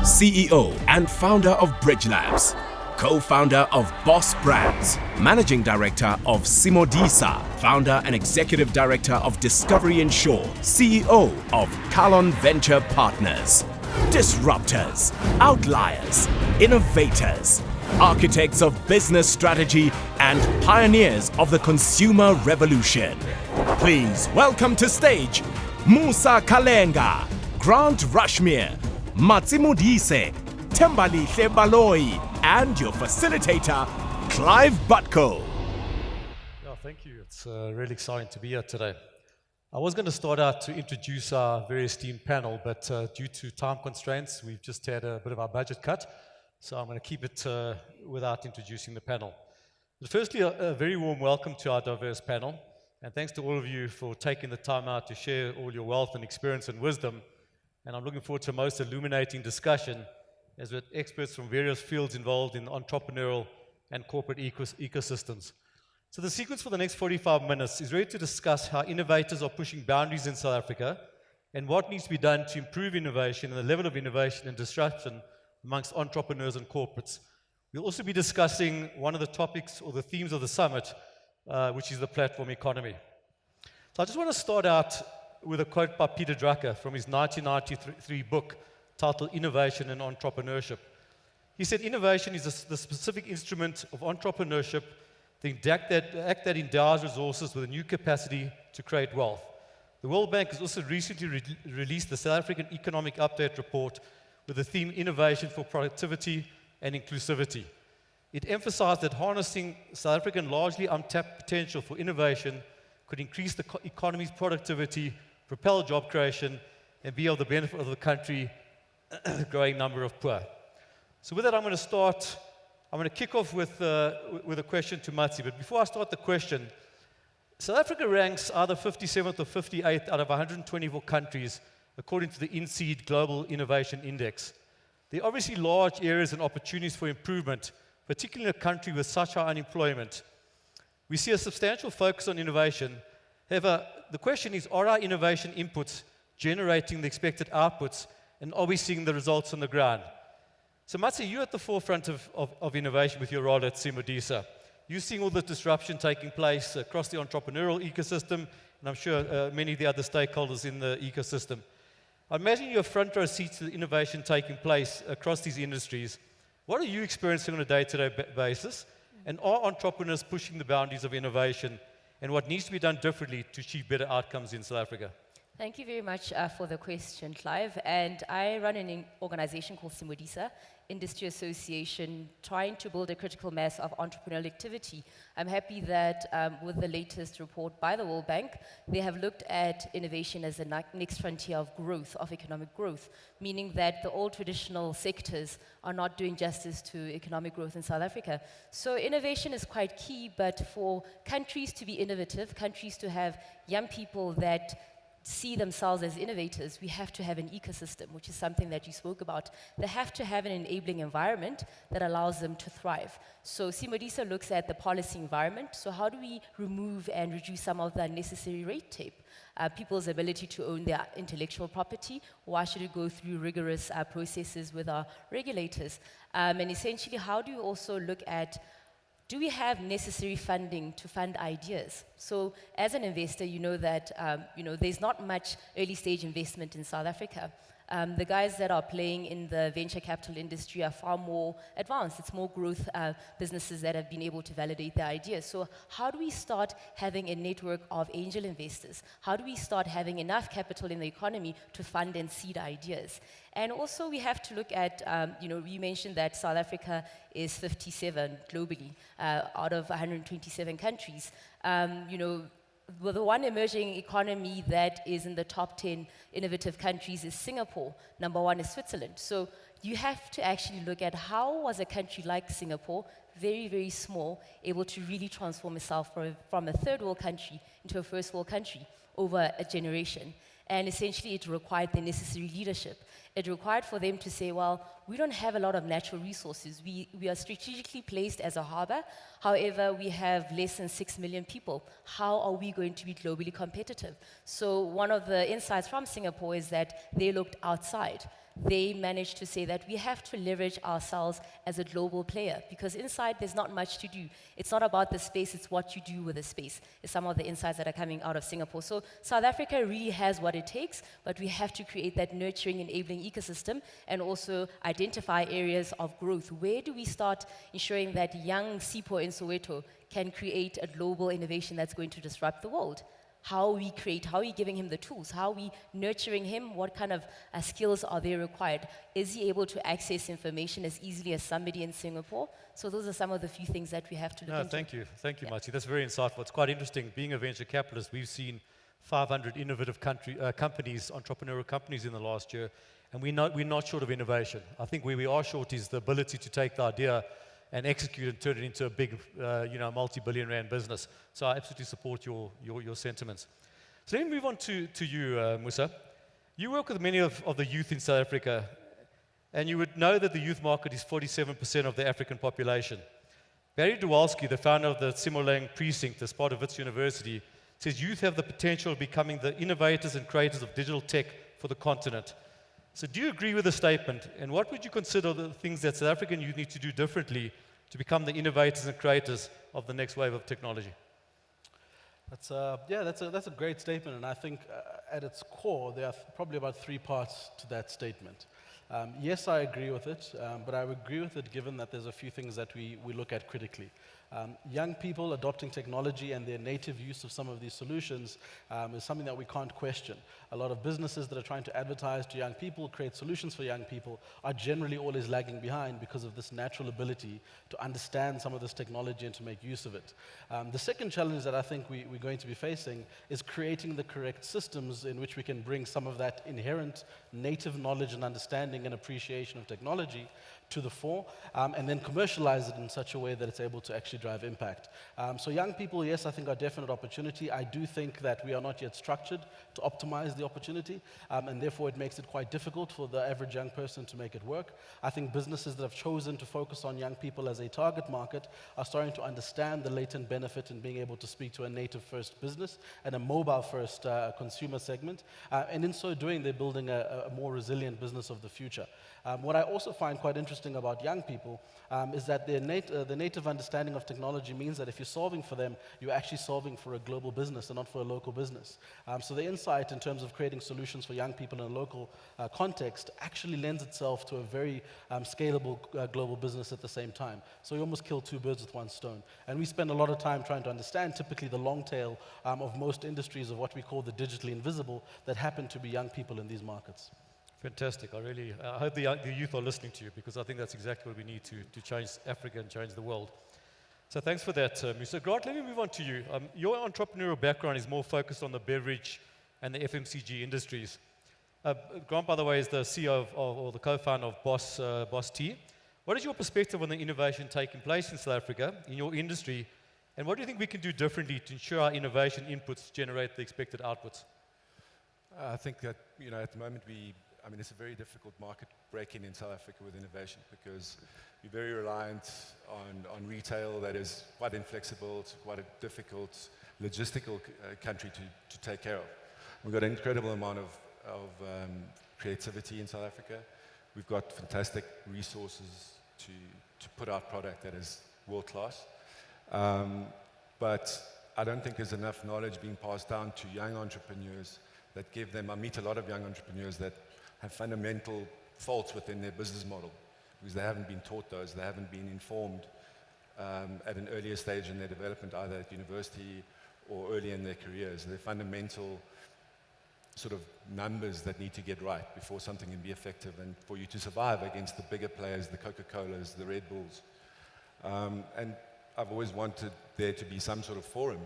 CEO and founder of Bridge Labs, co-founder of Boss Brands, managing director of Simodisa, founder and executive director of Discovery Insure, CEO of Kalon Venture Partners. Disruptors, outliers, innovators, architects of business strategy and pioneers of the consumer revolution. Please welcome to stage Musa Kalenga, Grant Rushmere, Matsimudise, Tembalihle Baloi, and your facilitator, Clive Butko. Yeah, thank you. It's really exciting to be here today. I was going to start out to introduce our very esteemed panel, but due to time constraints, we've just had a bit of our budget cut, so I'm going to keep it without introducing the panel. But firstly, a very warm welcome to our diverse panel, and thanks to all of you for taking the time out to share all your wealth and experience and wisdom. And I'm looking forward to a most illuminating discussion as with experts from various fields involved in entrepreneurial and corporate ecosystems. So the sequence for the next 45 minutes is really to discuss how innovators are pushing boundaries in South Africa and what needs to be done to improve innovation and the level of innovation and disruption amongst entrepreneurs and corporates. We'll also be discussing one of the topics or the themes of the summit, which is the platform economy. So I just want to start out with a quote by Peter Drucker from his 1993 book titled Innovation and Entrepreneurship. He said, innovation is the specific instrument of entrepreneurship, the act that endows resources with a new capacity to create wealth. The World Bank has also recently released the South African Economic Update Report with the theme Innovation for Productivity and Inclusivity. It emphasized that harnessing South African largely untapped potential for innovation could increase the economy's productivity, propel job creation, and be of the benefit of the country, a growing number of poor. So with that, I'm going to kick off with a question to Matsi. But before I start the question, South Africa ranks either 57th or 58th out of 124 countries, according to the INSEAD Global Innovation Index. There are obviously large areas and opportunities for improvement, particularly in a country with such high unemployment. We see a substantial focus on innovation. However, the question is, are our innovation inputs generating the expected outputs, and are we seeing the results on the ground? So Matsi, you're at the forefront of innovation with your role at Simodisa. You're seeing all the disruption taking place across the entrepreneurial ecosystem, and I'm sure many of the other stakeholders in the ecosystem. I imagine you have front row seats to the innovation taking place across these industries. What are you experiencing on a day-to-day basis? And are entrepreneurs pushing the boundaries of innovation? And what needs to be done differently to achieve better outcomes in South Africa? Thank you very much for the question, Clive. And I run an organization called Simodisa, Industry Association, trying to build a critical mass of entrepreneurial activity. I'm happy that with the latest report by the World Bank, they have looked at innovation as the next frontier of growth, of economic growth, meaning that the old traditional sectors are not doing justice to economic growth in South Africa. So innovation is quite key, but for countries to be innovative, countries to have young people that see themselves as innovators, we have to have an ecosystem, which is something that you spoke about. They have to have an enabling environment that allows them to thrive. So Simodisa looks at the policy environment. So how do we remove and reduce some of the unnecessary red tape? People's ability to own their intellectual property. Why should it go through rigorous processes with our regulators? And essentially, how do you also look at, do we have necessary funding to fund ideas? So as an investor, you know that there's not much early stage investment in South Africa. The guys that are playing in the venture capital industry are far more advanced. It's more growth businesses that have been able to validate their ideas. So how do we start having a network of angel investors? How do we start having enough capital in the economy to fund and seed ideas? And also we have to look at, you mentioned that South Africa is 57 globally out of 127 countries. Well, the one emerging economy that is in the top 10 innovative countries is Singapore. Number one is Switzerland. So you have to actually look at how was a country like Singapore, very, very small, able to really transform itself from a third world country into a first world country over a generation. And essentially it required the necessary leadership. It required for them to say, well, we don't have a lot of natural resources. We are strategically placed as a harbor. However, we have less than 6 million people. How are we going to be globally competitive? So one of the insights from Singapore is that they looked outside. they managed to say that we have to leverage ourselves as a global player, because inside there's not much to do. It's not about the space, it's what you do with the space. It's some of the insights that are coming out of Singapore. So South Africa really has what it takes, but we have to create that nurturing, enabling ecosystem and also identify areas of growth. Where do we start ensuring that young Sipho in Soweto can create a global innovation that's going to disrupt the world? How we create, how are we giving him the tools, how are we nurturing him, what kind of skills are they required? Is he able to access information as easily as somebody in Singapore? So those are some of the few things that we have to look into. Thank you, Marty. That's very insightful. It's quite interesting. Being a venture capitalist, we've seen 500 innovative companies, entrepreneurial companies in the last year, and we're not short of innovation. I think where we are short is the ability to take the idea and execute and turn it into a big, multi-billion rand business. So I absolutely support your sentiments. So let me move on to you, Musa. You work with many of the youth in South Africa, and you would know that the youth market is 47% of the African population. Barry Dewalski, the founder of the Simolang precinct as part of Wits University, says youth have the potential of becoming the innovators and creators of digital tech for the continent. So do you agree with the statement? And what would you consider the things that South African youth need to do differently to become the innovators and creators of the next wave of technology? That's a great statement, and I think at its core, there are probably about 3 parts to that statement. Yes, I agree with it, but I would agree with it given that there's a few things that we look at critically. Young people adopting technology and their native use of some of these solutions is something that we can't question. A lot of businesses that are trying to advertise to young people, create solutions for young people, are generally always lagging behind because of this natural ability to understand some of this technology and to make use of it. The second challenge that I think we're going to be facing is creating the correct systems in which we can bring some of that inherent native knowledge and understanding and appreciation of technology to the fore, and then commercialize it in such a way that it's able to actually drive impact. So young people, yes, I think are a definite opportunity. I do think that we are not yet structured to optimize the opportunity, and therefore it makes it quite difficult for the average young person to make it work. I think businesses that have chosen to focus on young people as a target market are starting to understand the latent benefit in being able to speak to a native-first business and a mobile-first consumer segment, and in so doing, they're building a more resilient business of the future. What I also find quite interesting about young people is that the native understanding of technology means that if you're solving for them, you're actually solving for a global business and not for a local business. So the insight in terms of creating solutions for young people in a local context actually lends itself to a very scalable global business at the same time. So you almost kill 2 birds with 1 stone. And we spend a lot of time trying to understand typically the long tail of most industries of what we call the digitally invisible that happen to be young people in these markets. Fantastic. I hope the youth are listening to you, because I think that's exactly what we need to change Africa and change the world. So thanks for that, Musa. Grant, let me move on to you. Your entrepreneurial background is more focused on the beverage and the FMCG industries. Grant, by the way, is the CEO or the co-founder of Boss Tea. What is your perspective on the innovation taking place in South Africa, in your industry, and what do you think we can do differently to ensure our innovation inputs generate the expected outputs? I think that, at the moment it's a very difficult market break-in South Africa with innovation, because we're very reliant on retail that is quite inflexible. It's quite a difficult logistical country to take care of. We've got an incredible amount of creativity in South Africa. We've got fantastic resources to put out product that is world-class. But I don't think there's enough knowledge being passed down to young entrepreneurs that give them. I meet a lot of young entrepreneurs that have fundamental faults within their business model because they haven't been taught those, they haven't been informed at an earlier stage in their development, either at university or early in their careers. They're fundamental sort of numbers that need to get right before something can be effective and for you to survive against the bigger players, the Coca-Colas, the Red Bulls. And I've always wanted there to be some sort of forum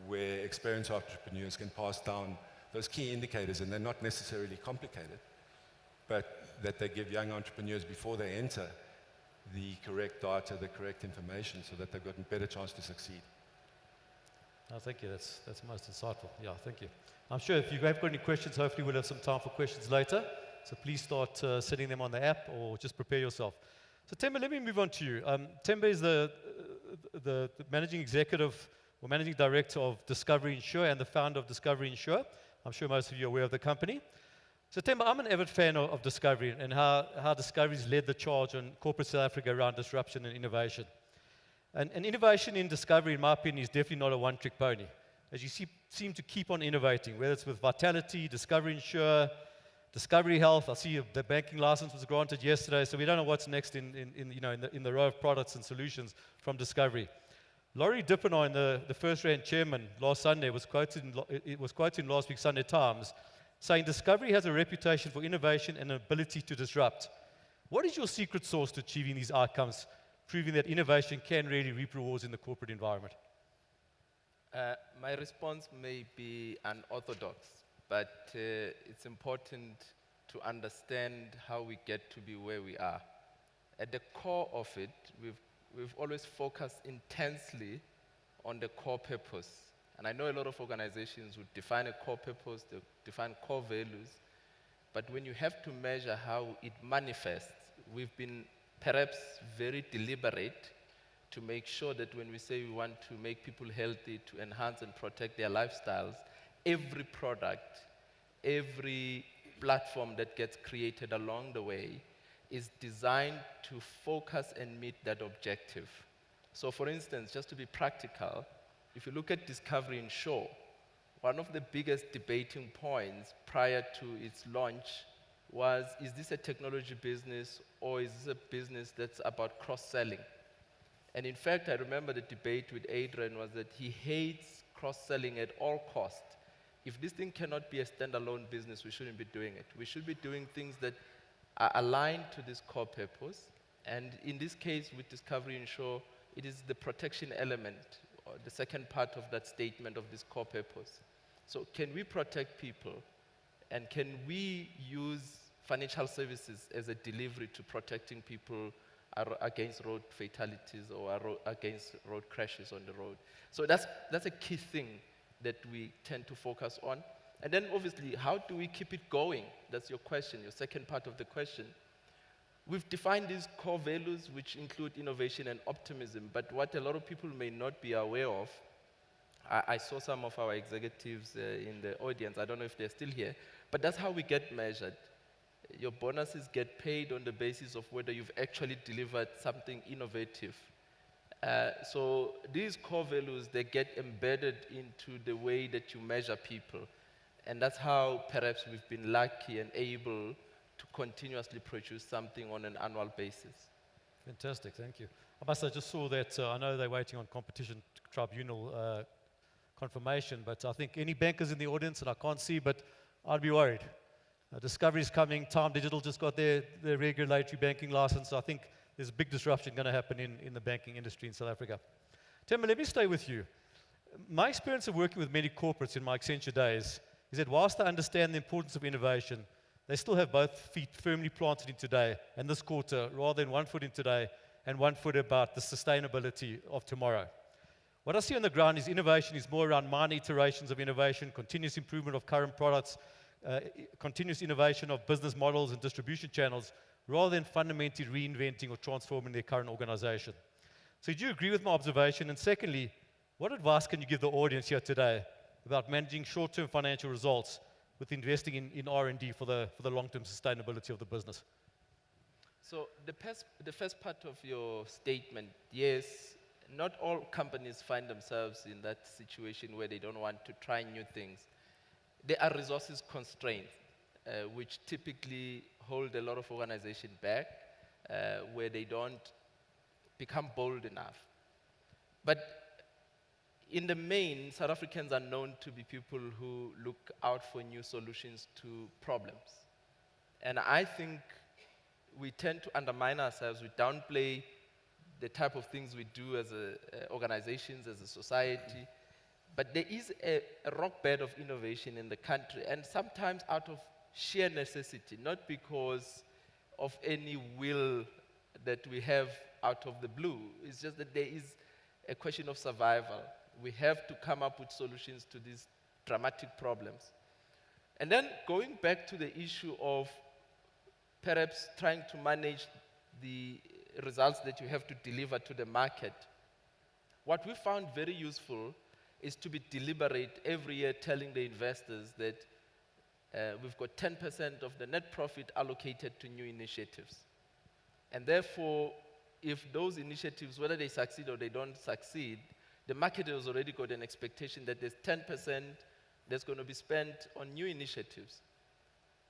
where experienced entrepreneurs can pass down those key indicators, and they're not necessarily complicated, but that they give young entrepreneurs before they enter the correct data, the correct information, so that they've got a better chance to succeed. No, thank you. That's most insightful. Yeah, thank you. I'm sure if you have got any questions, hopefully we'll have some time for questions later. So please start setting them on the app or just prepare yourself. So Temba, let me move on to you. Temba is the managing executive or managing director of Discovery Insure and the founder of Discovery Insure. I'm sure most of you are aware of the company. So Temba, I'm an avid fan of Discovery and how Discovery's led the charge on corporate South Africa around disruption and innovation. And innovation in Discovery, in my opinion, is definitely not a one-trick pony. As you seem to keep on innovating, whether it's with Vitality, Discovery Insure, Discovery Health. I see the banking license was granted yesterday, so we don't know what's next in the row of products and solutions from Discovery. Laurie Dippenaar, the first RAND chairman last Sunday, was quoted in last week's Sunday Times, saying Discovery has a reputation for innovation and an ability to disrupt. What is your secret sauce to achieving these outcomes, proving that innovation can really reap rewards in the corporate environment? My response may be unorthodox, but it's important to understand how we get to be where we are. At the core of it, we've always focused intensely on the core purpose. And I know a lot of organizations would define a core purpose, they define core values, but when you have to measure how it manifests, we've been perhaps very deliberate to make sure that when we say we want to make people healthy, to enhance and protect their lifestyles, every product, every platform that gets created along the way is designed to focus and meet that objective. So for instance, just to be practical, if you look at Discovery Insure, one of the biggest debating points prior to its launch was, is this a technology business or is this a business that's about cross-selling? And in fact, I remember the debate with Adrian was that he hates cross-selling at all costs. If this thing cannot be a standalone business, we shouldn't be doing it. We should be doing things that are aligned to this core purpose. And in this case, with Discovery Insure, it is the protection element, or the second part of that statement of this core purpose. So can we protect people? And can we use financial services as a delivery to protecting people against road fatalities or against road crashes on the road? So that's a key thing that we tend to focus on. And then obviously, how do we keep it going? That's your question, your second part of the question. We've defined these core values, which include innovation and optimism, but what a lot of people may not be aware of, I saw some of our executives in the audience, I don't know if they're still here, but that's how we get measured. Your bonuses get paid on the basis of whether you've actually delivered something innovative. So these core values, they get embedded into the way that you measure people. And that's how perhaps we've been lucky and able to continuously produce something on an annual basis. Fantastic, thank you. I just saw that, I know they're waiting on competition tribunal confirmation, but I think any bankers in the audience, and I can't see, but I'd be worried. Discovery is coming, Time Digital just got their regulatory banking license, so I think there's a big disruption going to happen in the banking industry in South Africa. Temba, let me stay with you. My experience of working with many corporates in my Accenture days is that whilst I understand the importance of innovation, they still have both feet firmly planted in today and this quarter, rather than 1 foot in today and 1 foot about the sustainability of tomorrow. What I see on the ground is innovation is more around minor iterations of innovation, continuous improvement of current products, continuous innovation of business models and distribution channels, rather than fundamentally reinventing or transforming their current organization. So do you agree with my observation? And secondly, what advice can you give the audience here today about managing short-term financial results with investing in R&D for the long-term sustainability of the business? So the first part of your statement, yes, not all companies find themselves in that situation where they don't want to try new things. There are resources constraints, which typically hold a lot of organizations back, where they don't become bold enough. But in the main, South Africans are known to be people who look out for new solutions to problems. And I think we tend to undermine ourselves, we downplay the type of things we do as organizations, as a society. But there is a rock bed of innovation in the country, and sometimes out of sheer necessity, not because of any will that we have out of the blue. It's just that there is a question of survival. We have to come up with solutions to these dramatic problems. And then going back to the issue of perhaps trying to manage the results that you have to deliver to the market, what we found very useful is to be deliberate every year telling the investors that we've got 10% of the net profit allocated to new initiatives. And therefore, if those initiatives, whether they succeed or they don't succeed, the market has already got an expectation that there's 10% that's going to be spent on new initiatives.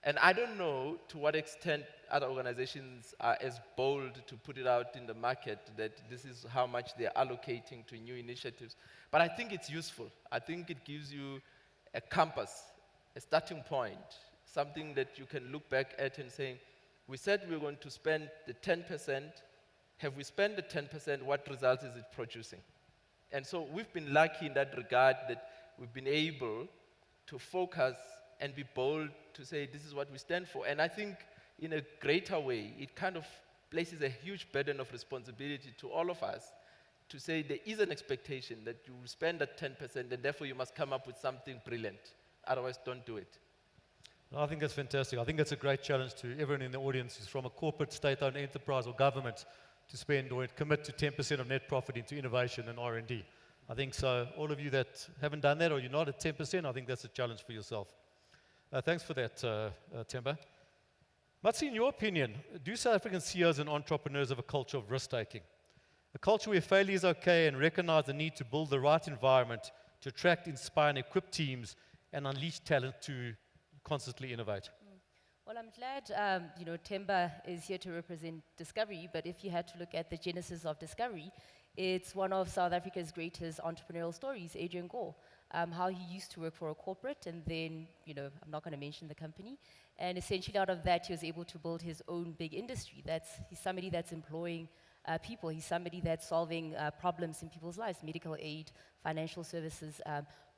And I don't know to what extent other organizations are as bold to put it out in the market that this is how much they're allocating to new initiatives. But I think it's useful. I think it gives you a compass, a starting point, something that you can look back at and say, we said we were going to spend the 10%. Have we spent the 10%? What results is it producing? And so we've been lucky in that regard that we've been able to focus and be bold to say this is what we stand for. And I think in a greater way, it kind of places a huge burden of responsibility to all of us to say there is an expectation that you will spend that 10% and therefore you must come up with something brilliant. Otherwise, don't do it. No, I think that's fantastic. I think that's a great challenge to everyone in the audience who's from a corporate, state-owned enterprise or government to spend or commit to 10% of net profit into innovation and R&D. I think so. All of you that haven't done that or you're not at 10%, I think that's a challenge for yourself. Thanks for that, Themba. Matsi, in your opinion, do South African CEOs and entrepreneurs have a culture of risk-taking? A culture where failure is okay and recognize the need to build the right environment to attract, inspire, and equip teams and unleash talent to constantly innovate? Well, I'm glad, Themba is here to represent Discovery, but if you had to look at the genesis of Discovery, it's one of South Africa's greatest entrepreneurial stories, Adrian Gore. How he used to work for a corporate and then, I'm not going to mention the company, and essentially out of that he was able to build his own big industry. He's somebody that's employing people. He's somebody that's solving problems in people's lives, medical aid, financial services,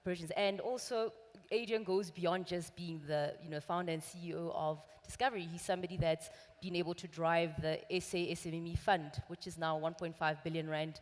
provisions. And also, Adrian goes beyond just being the founder and CEO of Discovery. He's somebody that's been able to drive the SA SMME Fund, which is now 1.5 billion rand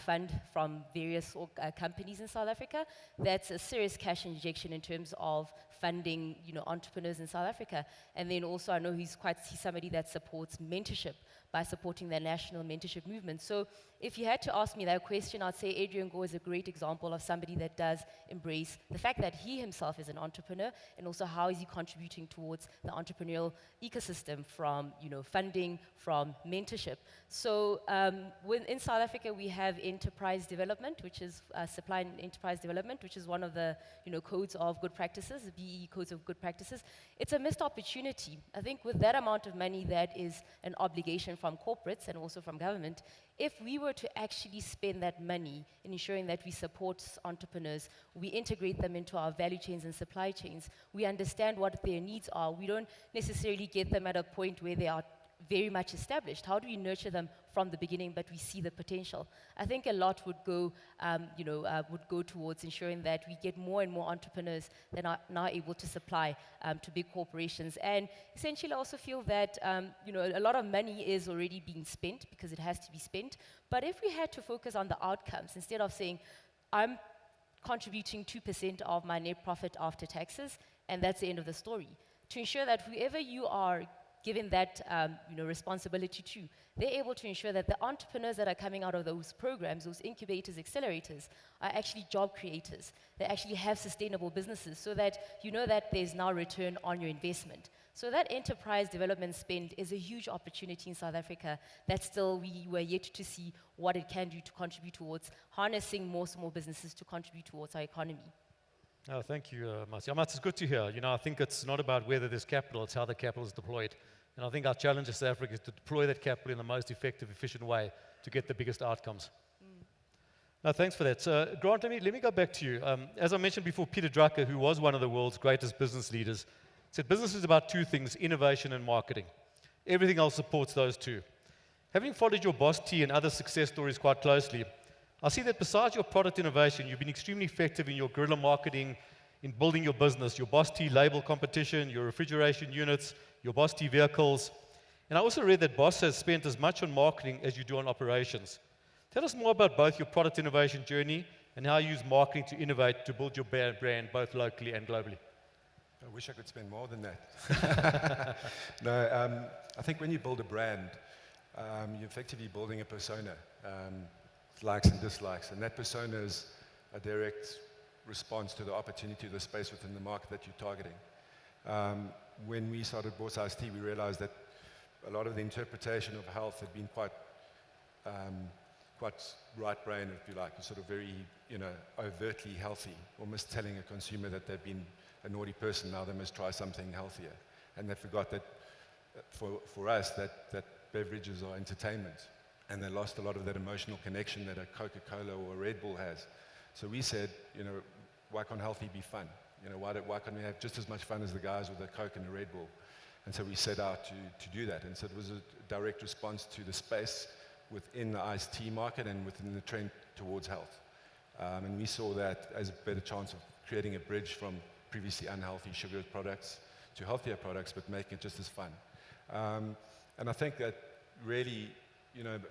fund from various companies in South Africa. That's a serious cash injection in terms of funding, entrepreneurs in South Africa. And then also, I know he's somebody that supports mentorship by supporting the national mentorship movement. So if you had to ask me that question, I'd say Adrian Gore is a great example of somebody that does embrace the fact that he himself is an entrepreneur, and also how is he contributing towards the entrepreneurial ecosystem from funding, from mentorship. So in South Africa, we have enterprise development, which is supply and enterprise development, which is one of the codes of good practices, the BEE codes of good practices. It's a missed opportunity. I think with that amount of money, that is an obligation from corporates and also from government. If we were to actually spend that money in ensuring that we support entrepreneurs, we integrate them into our value chains and supply chains, we understand what their needs are, we don't necessarily get them at a point where they are very much established. How do we nurture them from the beginning, but we see the potential? I think a lot would go towards ensuring that we get more and more entrepreneurs that are now able to supply to big corporations. And essentially, I also feel that a lot of money is already being spent because it has to be spent. But if we had to focus on the outcomes instead of saying, I'm contributing 2% of my net profit after taxes, and that's the end of the story, to ensure that whoever you are given that responsibility to, they're able to ensure that the entrepreneurs that are coming out of those programs, those incubators, accelerators, are actually job creators. They actually have sustainable businesses so that that there's now return on your investment. So that enterprise development spend is a huge opportunity in South Africa that still we were yet to see what it can do to contribute towards harnessing more small businesses to contribute towards our economy. Oh, thank you, Marcia. It's good to hear. I think it's not about whether there's capital, it's how the capital is deployed. And I think our challenge as South Africa is to deploy that capital in the most effective, efficient way to get the biggest outcomes. No, thanks for that. Grant, let me go back to you. As I mentioned before, Peter Drucker, who was one of the world's greatest business leaders, said business is about two things, innovation and marketing. Everything else supports those two. Having followed your Boss T and other success stories quite closely, I see that besides your product innovation, you've been extremely effective in your guerrilla marketing, in building your business, your Boss T label competition, your refrigeration units, your Boss T vehicles. And I also read that Boss has spent as much on marketing as you do on operations. Tell us more about both your product innovation journey and how you use marketing to innovate to build your brand both locally and globally. I wish I could spend more than that. No, I think when you build a brand, you're effectively building a persona, likes and dislikes, and that persona is a direct response to the opportunity, the space within the market that you're targeting. When we started Boss Ice Tea, we realized that a lot of the interpretation of health had been quite right-brained, if you like, sort of very, overtly healthy, almost telling a consumer that they've been a naughty person, now they must try something healthier. And they forgot that for us, that beverages are entertainment. And they lost a lot of that emotional connection that a Coca-Cola or a Red Bull has. So we said, why can't healthy be fun? Why can't we have just as much fun as the guys with a Coke and a Red Bull? And so we set out to do that. And so it was a direct response to the space within the iced tea market and within the trend towards health. And we saw that as a better chance of creating a bridge from previously unhealthy sugar products to healthier products, but making it just as fun. And I think that really,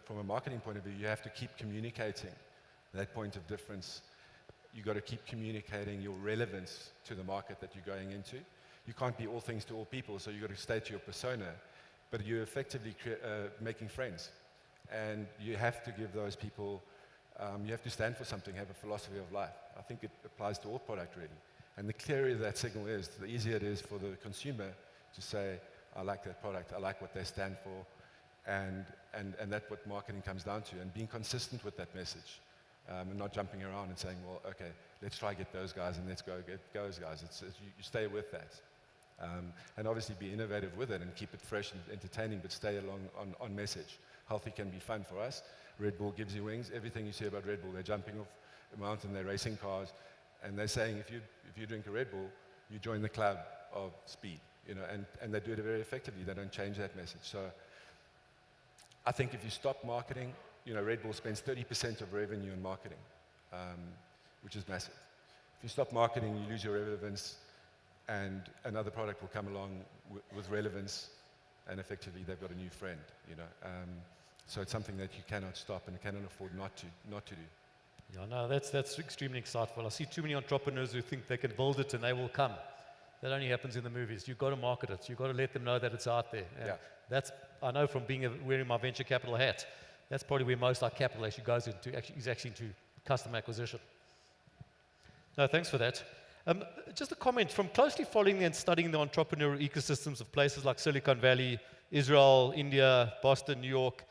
from a marketing point of view, you have to keep communicating that point of difference. You've got to keep communicating your relevance to the market that you're going into. You can't be all things to all people, so you've got to stay to your persona, but you're effectively making friends. And you have to give those people, you have to stand for something, have a philosophy of life. I think it applies to all product, really. And the clearer that signal is, the easier it is for the consumer to say, I like that product, I like what they stand for, and that's what marketing comes down to, and being consistent with that message, and not jumping around and saying, well, okay, let's try get those guys, and let's go get those guys. You stay with that. And obviously be innovative with it and keep it fresh and entertaining, but stay along on message. Healthy can be fun for us. Red Bull gives you wings. Everything you see about Red Bull, they're jumping off a mountain, they're racing cars, and they're saying if you drink a Red Bull, you join the club of speed, and they do it very effectively. They don't change that message. So I think if you stop marketing, Red Bull spends 30% of revenue in marketing, which is massive. If you stop marketing, you lose your relevance, and another product will come along with relevance, and effectively they've got a new friend, So it's something that you cannot stop and cannot afford not to do. Yeah, no, that's extremely insightful. I see too many entrepreneurs who think they can build it and they will come. That only happens in the movies. You've got to market it. You've got to let them know that it's out there. And that's, I know from wearing my venture capital hat, that's probably where most our capital actually goes into, is actually into customer acquisition. No, thanks for that. Just a comment, from closely following and studying the entrepreneurial ecosystems of places like Silicon Valley, Israel, India, Boston, New York,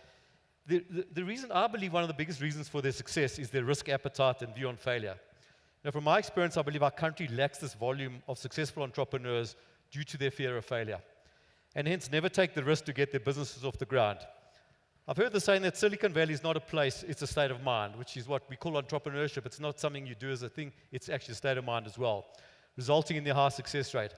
the reason I believe one of the biggest reasons for their success is their risk appetite and view on failure. Now, from my experience, I believe our country lacks this volume of successful entrepreneurs due to their fear of failure, and hence never take the risk to get their businesses off the ground. I've heard the saying that Silicon Valley is not a place, it's a state of mind, which is what we call entrepreneurship. It's not something you do as a thing, it's actually a state of mind as well, resulting in their high success rate.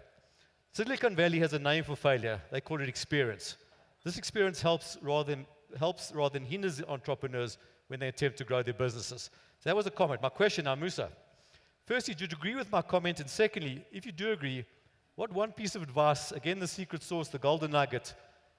Silicon Valley has a name for failure. They call it experience. This experience helps rather than hinders entrepreneurs when they attempt to grow their businesses. So that was a comment. My question now, Musa. Firstly, do you agree with my comment? And secondly, if you do agree, what one piece of advice, again the secret sauce, the golden nugget,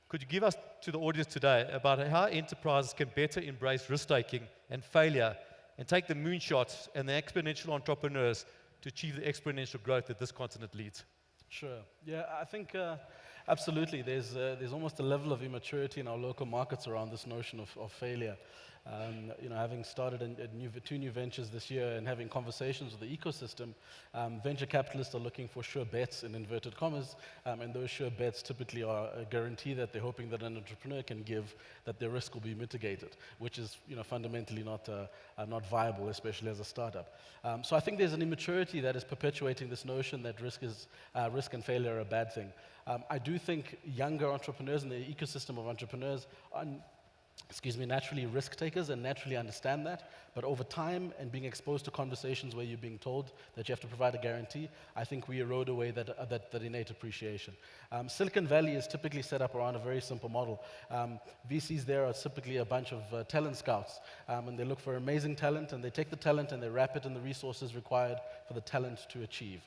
could you give us to the audience today about how enterprises can better embrace risk-taking and failure and take the moonshots and the exponential entrepreneurs to achieve the exponential growth that this continent leads? Sure. Yeah, I think absolutely. There's almost a level of immaturity in our local markets around this notion of failure. Having started two new ventures this year and having conversations with the ecosystem, venture capitalists are looking for sure bets in inverted commas, and those sure bets typically are a guarantee that they're hoping that an entrepreneur can give that their risk will be mitigated, which is fundamentally not viable, especially as a startup. So I think there's an immaturity that is perpetuating this notion that risk and failure are a bad thing. I do think younger entrepreneurs in the ecosystem of entrepreneurs are naturally risk takers and naturally understand that. But over time and being exposed to conversations where you're being told that you have to provide a guarantee, I think we erode away that innate appreciation. Silicon Valley is typically set up around a very simple model. VCs there are typically a bunch of talent scouts, and they look for amazing talent, and they take the talent and they wrap it in the resources required for the talent to achieve.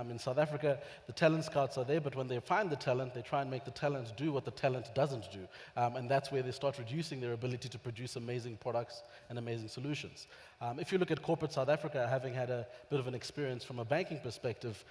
In South Africa, the talent scouts are there, but when they find the talent, they try and make the talent do what the talent doesn't do. And that's where they start reducing their ability to produce amazing products and amazing solutions. If you look at corporate South Africa, having had a bit of an experience from a banking perspective,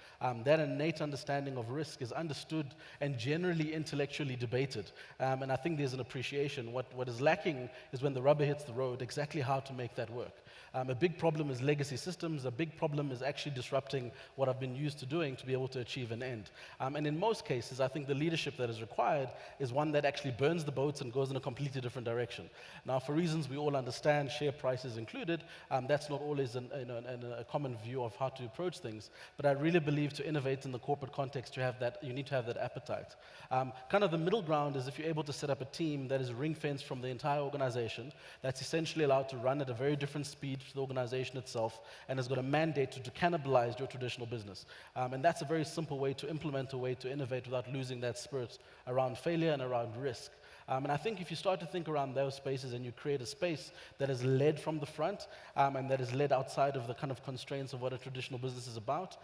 that innate understanding of risk is understood and generally intellectually debated. And I think there's an appreciation. What is lacking is when the rubber hits the road, exactly how to make that work. A big problem is legacy systems. A big problem is actually disrupting what have been used to doing to be able to achieve an end. And in most cases, I think the leadership that is required is one that actually burns the boats and goes in a completely different direction. Now, for reasons we all understand, share prices included, that's not always a common view of how to approach things. But I really believe to innovate in the corporate context, you need to have that appetite. Kind of the middle ground is if you're able to set up a team that is ring-fenced from the entire organization, that's essentially allowed to run at a very different speed to the organization itself, and has got a mandate to cannibalize your traditional business. And that's a very simple way to implement a way to innovate without losing that spirit around failure and around risk. And I think if you start to think around those spaces and you create a space that is led from the front and that is led outside of the kind of constraints of what a traditional business is about,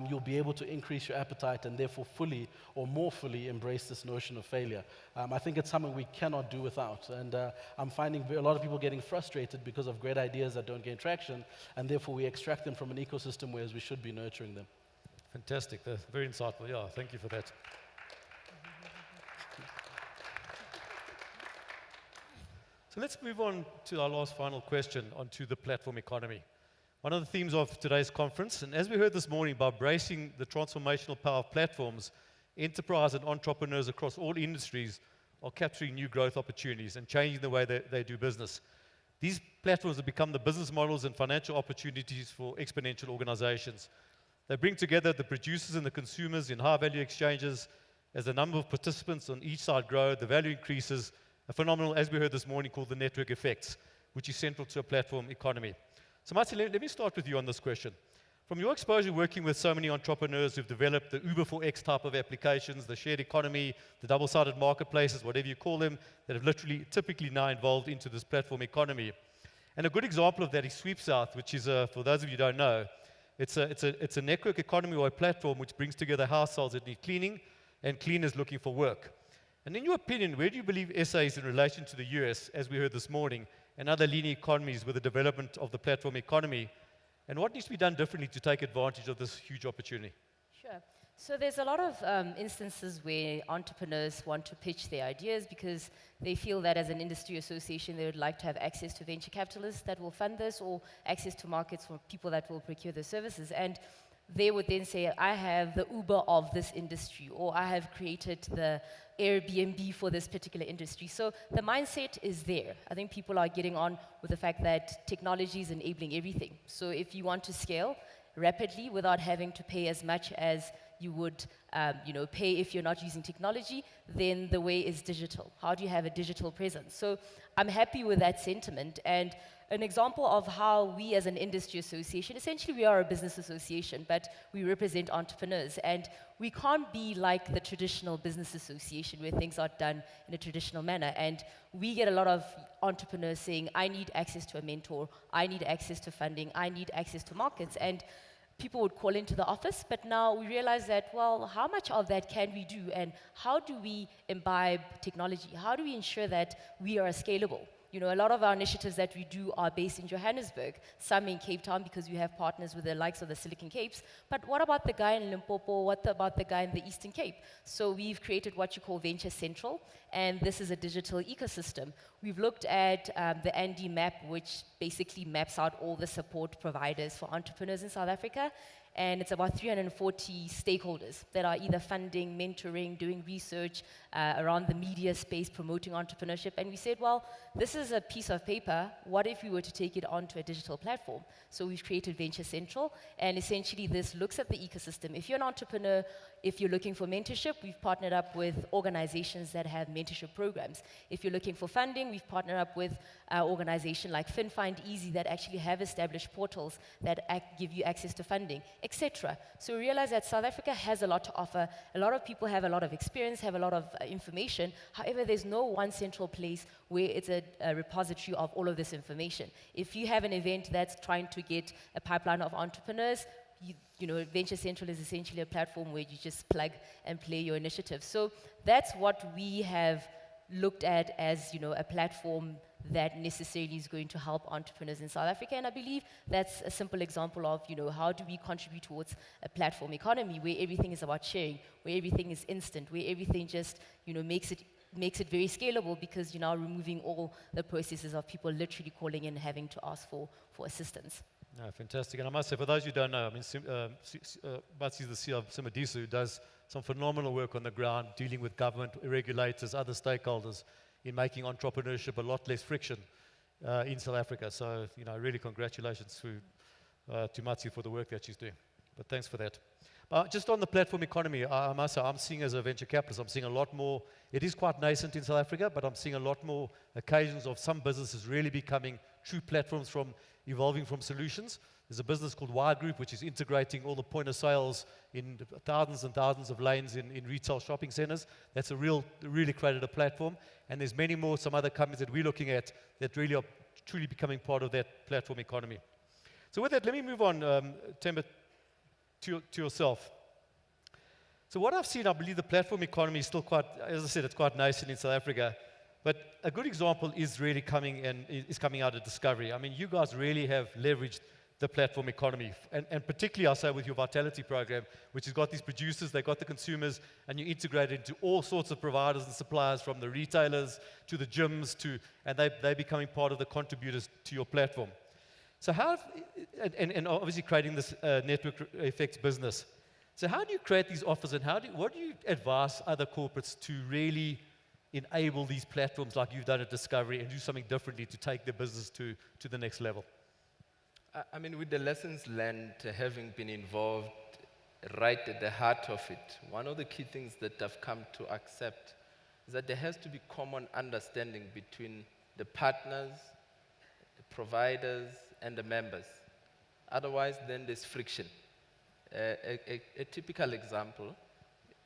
you'll be able to increase your appetite and therefore fully or more fully embrace this notion of failure. I think it's something we cannot do without. And I'm finding a lot of people getting frustrated because of great ideas that don't gain traction, and therefore we extract them from an ecosystem whereas we should be nurturing them. Fantastic. That's very insightful. Yeah, thank you for that. So let's move on to our last final question, onto the platform economy. One of the themes of today's conference, and as we heard this morning, by embracing the transformational power of platforms, enterprise and entrepreneurs across all industries are capturing new growth opportunities and changing the way they do business. These platforms have become the business models and financial opportunities for exponential organizations. They bring together the producers and the consumers in high-value exchanges. As the number of participants on each side grow, the value increases. A phenomenon, as we heard this morning, called the network effects, which is central to a platform economy. So Martin, let me start with you on this question. From your exposure working with so many entrepreneurs who've developed the Uber for X type of applications, the shared economy, the double-sided marketplaces, whatever you call them, that have literally typically now involved into this platform economy. And a good example of that is Sweep South, which is, for those of you who don't know, it's a network economy or a platform which brings together households that need cleaning and cleaners looking for work. And in your opinion, where do you believe SA is in relation to the US, as we heard this morning, and other leading economies with the development of the platform economy? And what needs to be done differently to take advantage of this huge opportunity? Sure. So there's a lot of instances where entrepreneurs want to pitch their ideas because they feel that as an industry association, they would like to have access to venture capitalists that will fund this, or access to markets for people that will procure the services. And they would then say, I have the Uber of this industry, or I have created the Airbnb for this particular industry. So the mindset is there. I think people are getting on with the fact that technology is enabling everything. So if you want to scale rapidly without having to pay as much as you would pay if you're not using technology, then the way is digital. How do you have a digital presence? So I'm happy with that sentiment. And an example of how we as an industry association, essentially we are a business association, but we represent entrepreneurs. And we can't be like the traditional business association where things are done in a traditional manner. And we get a lot of entrepreneurs saying, I need access to a mentor, I need access to funding, I need access to markets. And people would call into the office, but now we realize that, well, how much of that can we do, and how do we imbibe technology? How do we ensure that we are scalable? You know, a lot of our initiatives that we do are based in Johannesburg, some in Cape Town because we have partners with the likes of the Silicon Capes. But what about the guy in Limpopo? What about the guy in the Eastern Cape? So we've created what you call Venture Central, and this is a digital ecosystem. We've looked at the Andy map, which basically maps out all the support providers for entrepreneurs in South Africa. And it's about 340 stakeholders that are either funding, mentoring, doing research around the media space, promoting entrepreneurship. And we said, well, this is a piece of paper. What if we were to take it onto a digital platform? So we've created Venture Central, and essentially this looks at the ecosystem. If you're an entrepreneur, if you're looking for mentorship, we've partnered up with organizations that have mentorship programs. If you're looking for funding, we've partnered up with an organization like FinFind Easy that actually have established portals that give you access to funding, etc. So we realize that South Africa has a lot to offer. A lot of people have a lot of experience, have a lot of information. However, there's no one central place where it's a repository of all of this information. If you have an event that's trying to get a pipeline of entrepreneurs, you know, Venture Central is essentially a platform where you just plug and play your initiative. So that's what we have looked at as, you know, a platform that necessarily is going to help entrepreneurs in South Africa. And I believe that's a simple example of, you know, how do we contribute towards a platform economy where everything is about sharing, where everything is instant, where everything just, you know, makes it very scalable, because you're now removing all the processes of people literally calling in and having to ask for assistance. Fantastic. And I must say, for those who don't know, I mean, Matsi is the CEO of Simodisa, who does some phenomenal work on the ground, dealing with government, regulators, other stakeholders, in making entrepreneurship a lot less friction in South Africa. So, really congratulations to Matsi for the work that she's doing. But thanks for that. Just on the platform economy, I must say, I'm seeing as a venture capitalist, I'm seeing a lot more. It is quite nascent in South Africa, but I'm seeing a lot more occasions of some businesses really becoming true platforms from evolving from solutions. There's a business called Y Group, which is integrating all the point of sales in thousands and thousands of lanes in retail shopping centers. That's really created a platform. And there's many more, some other companies that we're looking at that really are truly becoming part of that platform economy. So with that, let me move on, Themba, to yourself. So what I've seen, I believe the platform economy is still quite, as I said, it's quite nascent in South Africa. But a good example is really coming out of Discovery. I mean, you guys really have leveraged the platform economy. And particularly, I'll say, with your Vitality program, which has got these producers, they've got the consumers, and you integrate it into all sorts of providers and suppliers, from the retailers to the gyms, and they're becoming part of the contributors to your platform. So and obviously creating this network effects business. So how do you create these offers, and what do you advise other corporates to really enable these platforms like you've done at Discovery and do something differently to take their business to the next level? I mean, with the lessons learned, having been involved right at the heart of it, one of the key things that I've come to accept is that there has to be common understanding between the partners, the providers, and the members. Otherwise, then there's friction. A typical example,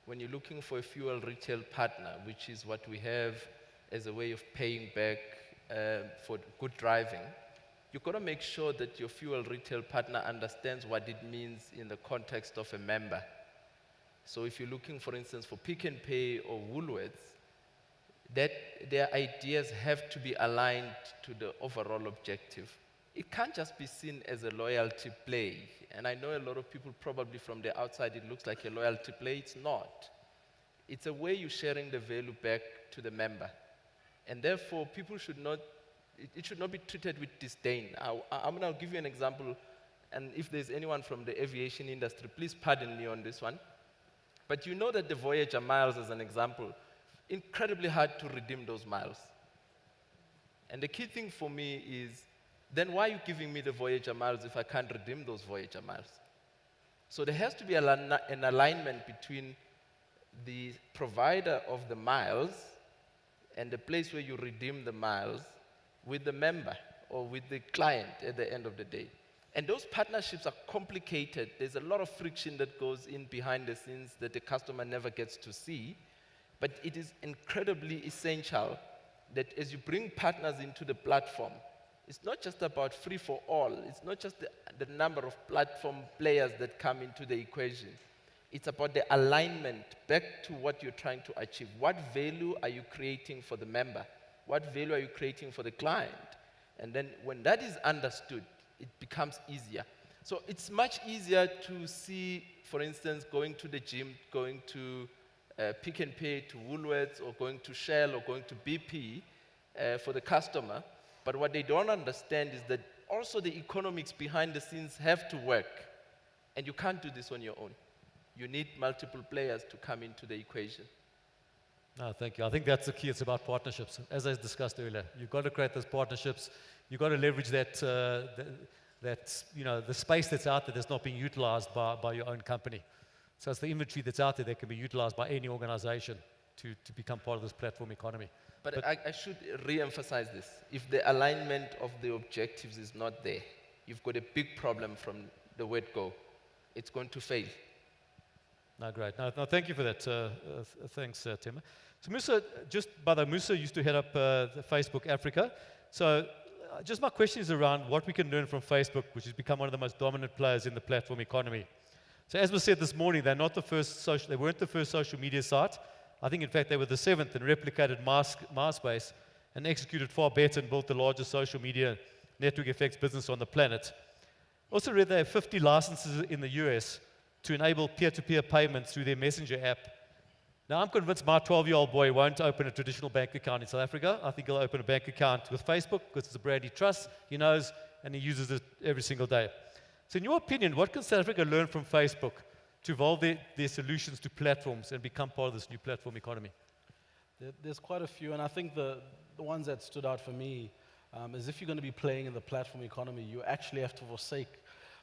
when you're looking for a fuel retail partner, which is what we have as a way of paying back for good driving, you've got to make sure that your fuel retail partner understands what it means in the context of a member. So if you're looking, for instance, for Pick n Pay or Woolworths, that their ideas have to be aligned to the overall objective. It can't just be seen as a loyalty play. And I know a lot of people, probably from the outside, it looks like a loyalty play. It's not. It's a way you're sharing the value back to the member. And therefore, people should not, it should not be treated with disdain. I'm going to give you an example, and if there's anyone from the aviation industry, please pardon me on this one. But you know that the Voyager miles, as an example, incredibly hard to redeem those miles. And the key thing for me is, then why are you giving me the Voyager miles if I can't redeem those Voyager miles? So there has to be an alignment between the provider of the miles and the place where you redeem the miles with the member or with the client at the end of the day. And those partnerships are complicated. There's a lot of friction that goes in behind the scenes that the customer never gets to see. But it is incredibly essential that as you bring partners into the platform, it's not just about free for all. It's not just the number of platform players that come into the equation. It's about the alignment back to what you're trying to achieve. What value are you creating for the member? What value are you creating for the client? And then when that is understood, it becomes easier. So it's much easier to see, for instance, going to the gym, going to Pick n Pay, to Woolworths, or going to Shell, or going to BP for the customer. But what they don't understand is that also the economics behind the scenes have to work. And you can't do this on your own. You need multiple players to come into the equation. No, thank you. I think that's the key. It's about partnerships. As I discussed earlier, you've got to create those partnerships. You've got to leverage the space that's out there that's not being utilized by your own company. So it's the inventory that's out there that can be utilized by any organization to become part of this platform economy. But I should re-emphasize this. If the alignment of the objectives is not there, you've got a big problem from the word go. It's going to fail. No, great. No, thank you for that. Thanks, Themba. So Musa, Musa used to head up Facebook Africa. So just my question is around what we can learn from Facebook, which has become one of the most dominant players in the platform economy. So as was said this morning, they weren't the first social media site. I think, in fact, they were the 7th and replicated MySpace and executed far better and built the largest social media network effects business on the planet. Also read they have 50 licenses in the US to enable peer-to-peer payments through their Messenger app. Now, I'm convinced my 12-year-old boy won't open a traditional bank account in South Africa. I think he'll open a bank account with Facebook because it's a brand he trusts. He knows and he uses it every single day. So in your opinion, what can South Africa learn from Facebook to evolve their solutions to platforms and become part of this new platform economy? There's quite a few, and I think the ones that stood out for me is if you're going to be playing in the platform economy, you actually have to forsake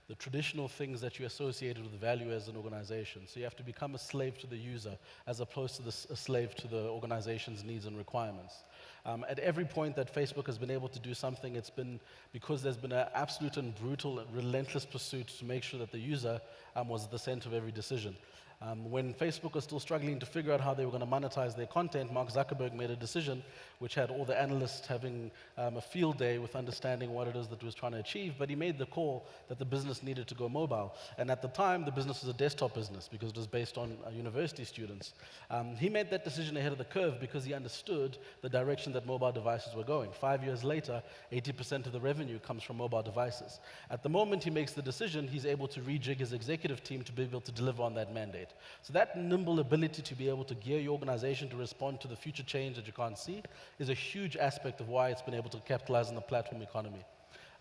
the traditional things that you associated with value as an organization. So you have to become a slave to the user as opposed to a slave to the organization's needs and requirements. At every point that Facebook has been able to do something, it's been because there's been an absolute and brutal and relentless pursuit to make sure that the user was at the center of every decision. When Facebook was still struggling to figure out how they were going to monetize their content, Mark Zuckerberg made a decision which had all the analysts having a field day with understanding what it is that it was trying to achieve, but he made the call that the business needed to go mobile. And at the time, the business was a desktop business because it was based on university students. He made that decision ahead of the curve because he understood the direction that mobile devices were going. 5 years later, 80% of the revenue comes from mobile devices. At the moment he makes the decision, he's able to rejig his executive team to be able to deliver on that mandate. So that nimble ability to be able to gear your organization to respond to the future change that you can't see is a huge aspect of why it's been able to capitalize on the platform economy.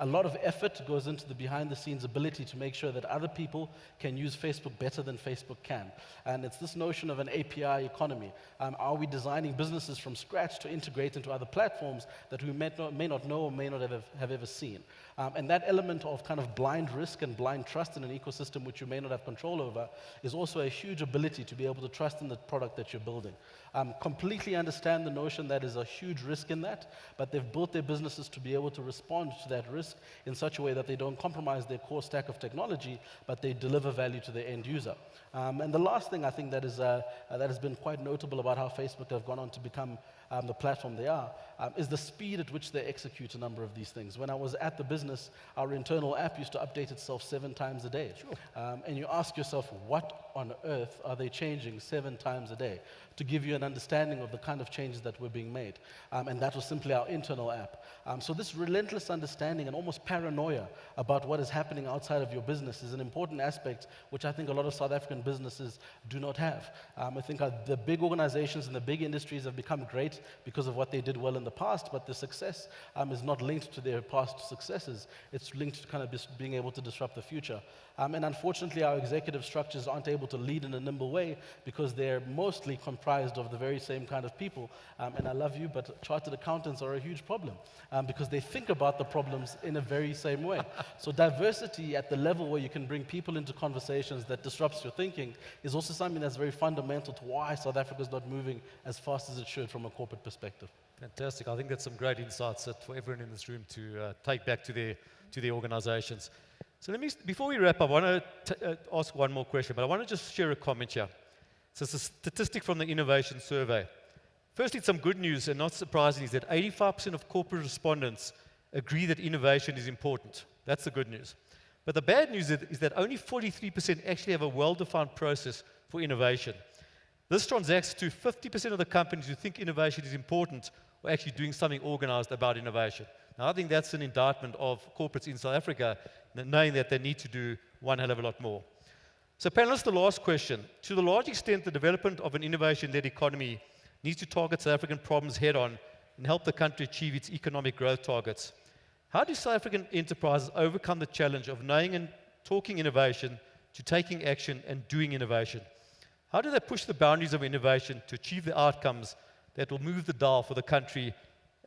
A lot of effort goes into the behind-the-scenes ability to make sure that other people can use Facebook better than Facebook can. And it's this notion of an API economy. Are we designing businesses from scratch to integrate into other platforms that we may not know or may not have ever seen? And that element of kind of blind risk and blind trust in an ecosystem which you may not have control over is also a huge ability to be able to trust in the product that you're building. Completely understand the notion that is a huge risk in that, but they've built their businesses to be able to respond to that risk in such a way that they don't compromise their core stack of technology, but they deliver value to the end user. And the last thing I think that has been quite notable about how Facebook have gone on to become the platform they are, is the speed at which they execute a number of these things. When I was at the business, our internal app used to update itself 7 times a day. Sure. And you ask yourself, what on earth are they changing 7 times a day? To give you an understanding of the kind of changes that were being made. And that was simply our internal app. So this relentless understanding and almost paranoia about what is happening outside of your business is an important aspect which I think a lot of South African businesses do not have. I think the big organizations and the big industries have become great because of what they did well in the past, but the success is not linked to their past successes. It's linked to kind of just being able to disrupt the future. And unfortunately, our executive structures aren't able to lead in a nimble way because they're mostly comprised of the very same kind of people. And I love you, but chartered accountants are a huge problem because they think about the problems in a very same way. So diversity at the level where you can bring people into conversations that disrupts your thinking is also something that's very fundamental to why South Africa is not moving as fast as it should from a corporate perspective. Fantastic. I think that's some great insights for everyone in this room to take back to their organizations. So before we wrap up, I want to ask one more question, but I want to just share a comment here. So it's a statistic from the Innovation Survey. Firstly, some good news, and not surprisingly, is that 85% of corporate respondents agree that innovation is important. That's the good news. But the bad news is that only 43% actually have a well-defined process for innovation. This transacts to 50% of the companies who think innovation is important are actually doing something organized about innovation. Now, I think that's an indictment of corporates in South Africa, knowing that they need to do one hell of a lot more. So panelists, the last question. To the large extent, the development of an innovation-led economy needs to target South African problems head-on and help the country achieve its economic growth targets. How do South African enterprises overcome the challenge of knowing and talking innovation to taking action and doing innovation? How do they push the boundaries of innovation to achieve the outcomes that will move the dial for the country,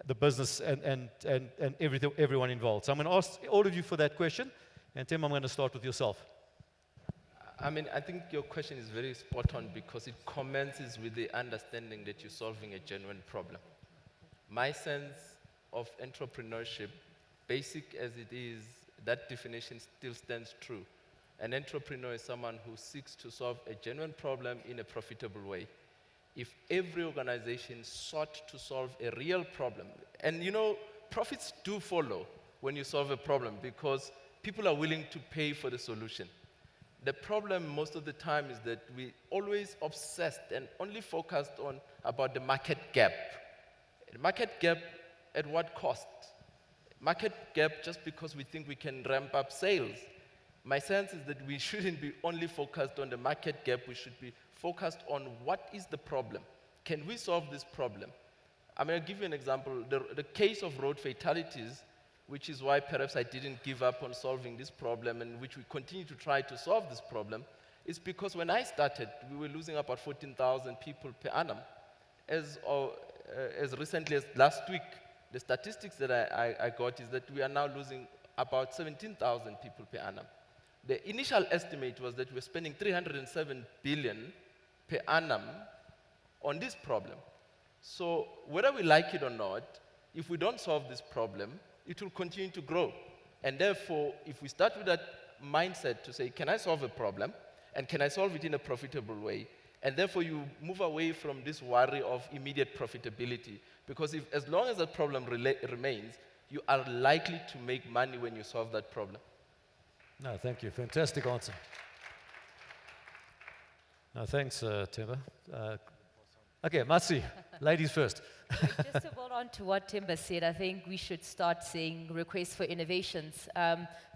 the business, and everyone involved? So I'm going to ask all of you for that question. And Tim, I'm going to start with yourself. I mean, I think your question is very spot on because it commences with the understanding that you're solving a genuine problem. My sense of entrepreneurship, basic as it is, that definition still stands true. An entrepreneur is someone who seeks to solve a genuine problem in a profitable way. If every organization sought to solve a real problem, and you know, profits do follow when you solve a problem because people are willing to pay for the solution. The problem most of the time is that we always obsessed and only focused on about the market gap. The market gap at what cost? Market gap just because we think we can ramp up sales. My sense is that we shouldn't be only focused on the market gap, we should be focused on what is the problem. Can we solve this problem? I'm going to give you an example. The case of road fatalities, which is why perhaps I didn't give up on solving this problem, and which we continue to try to solve this problem, is because when I started, we were losing about 14,000 people per annum. As recently as last week, the statistics that I got is that we are now losing about 17,000 people per annum. The initial estimate was that we were spending 307 billion per annum on this problem. So whether we like it or not, if we don't solve this problem, it will continue to grow. And therefore, if we start with that mindset to say, can I solve a problem? And can I solve it in a profitable way? And therefore, you move away from this worry of immediate profitability. Because as long as that problem remains, you are likely to make money when you solve that problem. No, thank you. Fantastic answer. No, thanks, Themba. Okay, Matsi, ladies first. Just to build on to what Themba said, I think we should start seeing requests for innovations.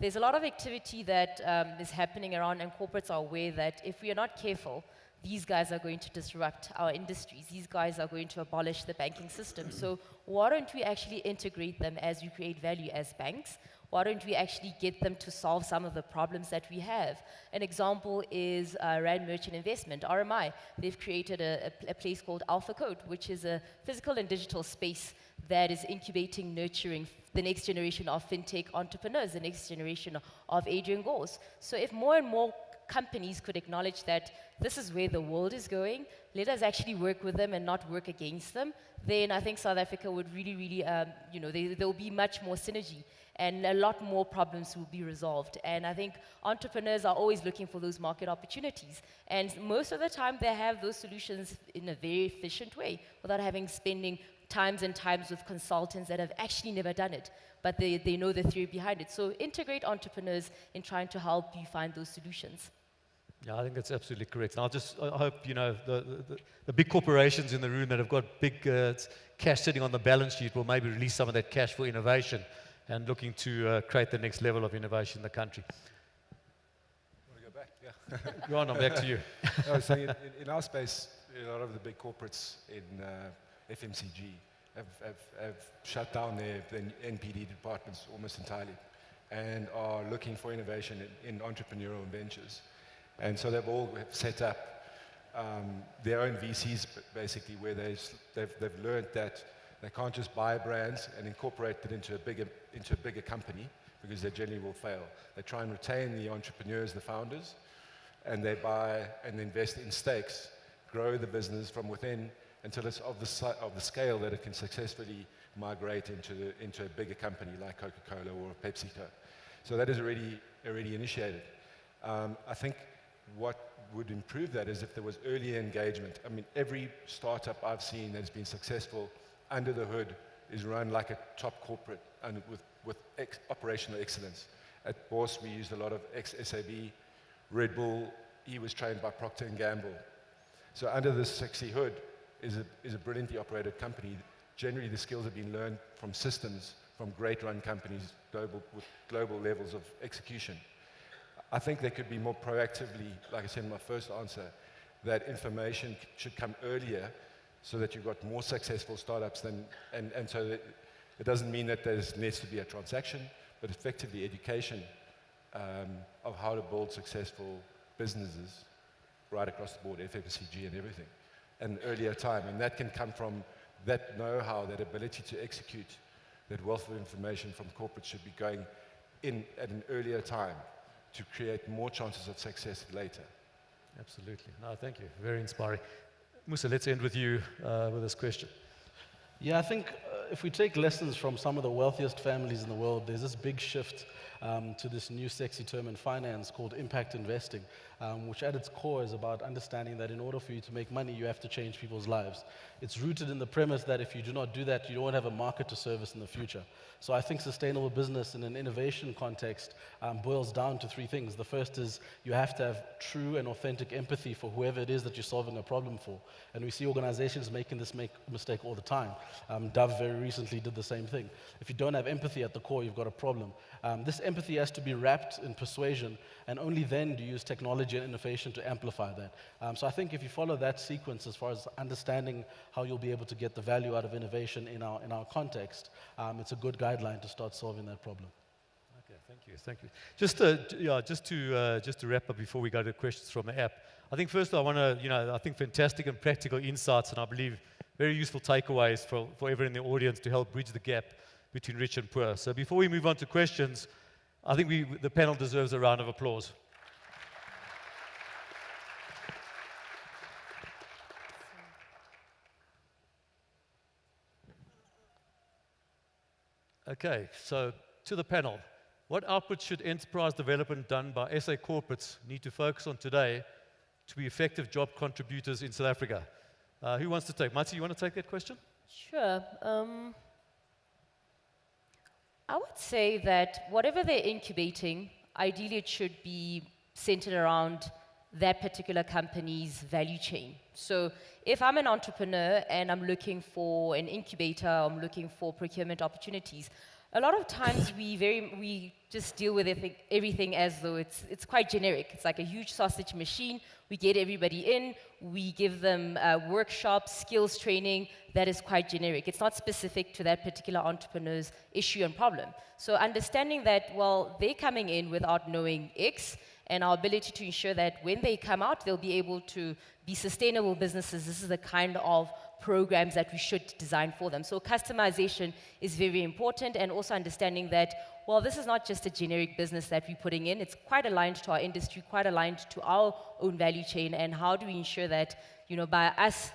There's a lot of activity that is happening around, and corporates are aware that if we are not careful, these guys are going to disrupt our industries. These guys are going to abolish the banking system. So why don't we actually integrate them as we create value as banks? Why don't we actually get them to solve some of the problems that we have? An example is Rand Merchant Investment, RMI. They've created a place called Alpha Code, which is a physical and digital space that is incubating, nurturing the next generation of fintech entrepreneurs, the next generation of Adrian Gores. So if more and more companies could acknowledge that this is where the world is going, let us actually work with them and not work against them, then I think South Africa would really, there will be much more synergy and a lot more problems will be resolved. And I think entrepreneurs are always looking for those market opportunities. And most of the time, they have those solutions in a very efficient way without spending times and times with consultants that have actually never done it, but they know the theory behind it. So integrate entrepreneurs in trying to help you find those solutions. Yeah, I think that's absolutely correct. And I hope, the big corporations in the room that have got big cash sitting on the balance sheet will maybe release some of that cash for innovation and looking to create the next level of innovation in the country. Want to go back? Yeah. Ron, I'm back to you. I was saying, in our space, a lot of the big corporates in FMCG have shut down their NPD departments almost entirely and are looking for innovation in entrepreneurial ventures. And so they've all set up their own VCs, basically, where they've learned that they can't just buy brands and incorporate it into a bigger company, because they generally will fail. They try and retain the entrepreneurs, the founders, and they buy and invest in stakes, grow the business from within until it's of the scale that it can successfully migrate into a bigger company like Coca-Cola or PepsiCo. So that is already initiated. I think what would improve that is if there was early engagement. I mean, every startup I've seen that's been successful under the hood is run like a top corporate and with operational excellence. At Boss, we used a lot of ex-SAB. Red Bull, he was trained by Procter & Gamble. So under this sexy hood is a brilliantly operated company. Generally, the skills have been learned from systems, from great run companies, with global levels of execution. I think there could be more proactively, like I said in my first answer, that information should come earlier so that you've got more successful startups and so that it doesn't mean that there needs to be a transaction, but effectively education of how to build successful businesses right across the board, FMCG and everything, at an earlier time. And that can come from that know-how, that ability to execute, that wealth of information from corporates should be going in at an earlier time to create more chances of success later. Absolutely. No, thank you. Very inspiring. Musa, let's end with you with this question. Yeah, I think if we take lessons from some of the wealthiest families in the world, there's this big shift to this new sexy term in finance called impact investing, which at its core is about understanding that in order for you to make money, you have to change people's lives. It's rooted in the premise that if you do not do that, you don't have a market to service in the future. So I think sustainable business in an innovation context boils down to three things. The first is you have to have true and authentic empathy for whoever it is that you're solving a problem for. And we see organizations making this mistake all the time. Dove very recently did the same thing. If you don't have empathy at the core, you've got a problem. This empathy has to be wrapped in persuasion, and only then do you use technology technology and innovation to amplify that. So I think if you follow that sequence as far as understanding how you'll be able to get the value out of innovation in our context, it's a good guideline to start solving that problem. Okay, thank you. Just to wrap up before we go to questions from the app, I think first I want to, I think fantastic and practical insights, and I believe very useful takeaways for everyone in the audience to help bridge the gap between rich and poor. So before we move on to questions, I think the panel deserves a round of applause. Okay, so to the panel, what output should enterprise development done by SA corporates need to focus on today to be effective job contributors in South Africa? Who wants to take? Mati, you want to take that question? Sure. I would say that whatever they're incubating, ideally it should be centered around that particular company's value chain. So if I'm an entrepreneur and I'm looking for an incubator, I'm looking for procurement opportunities, a lot of times we just deal with everything as though it's quite generic. It's like a huge sausage machine. We get everybody in, we give them workshops, skills training, that is quite generic. It's not specific to that particular entrepreneur's issue and problem. So understanding that, well, they're coming in without knowing X, and our ability to ensure that when they come out, they'll be able to be sustainable businesses. This is the kind of programs that we should design for them. So customization is very important, and also understanding that, well, this is not just a generic business that we're putting in. It's quite aligned to our industry, quite aligned to our own value chain, and how do we ensure that, by us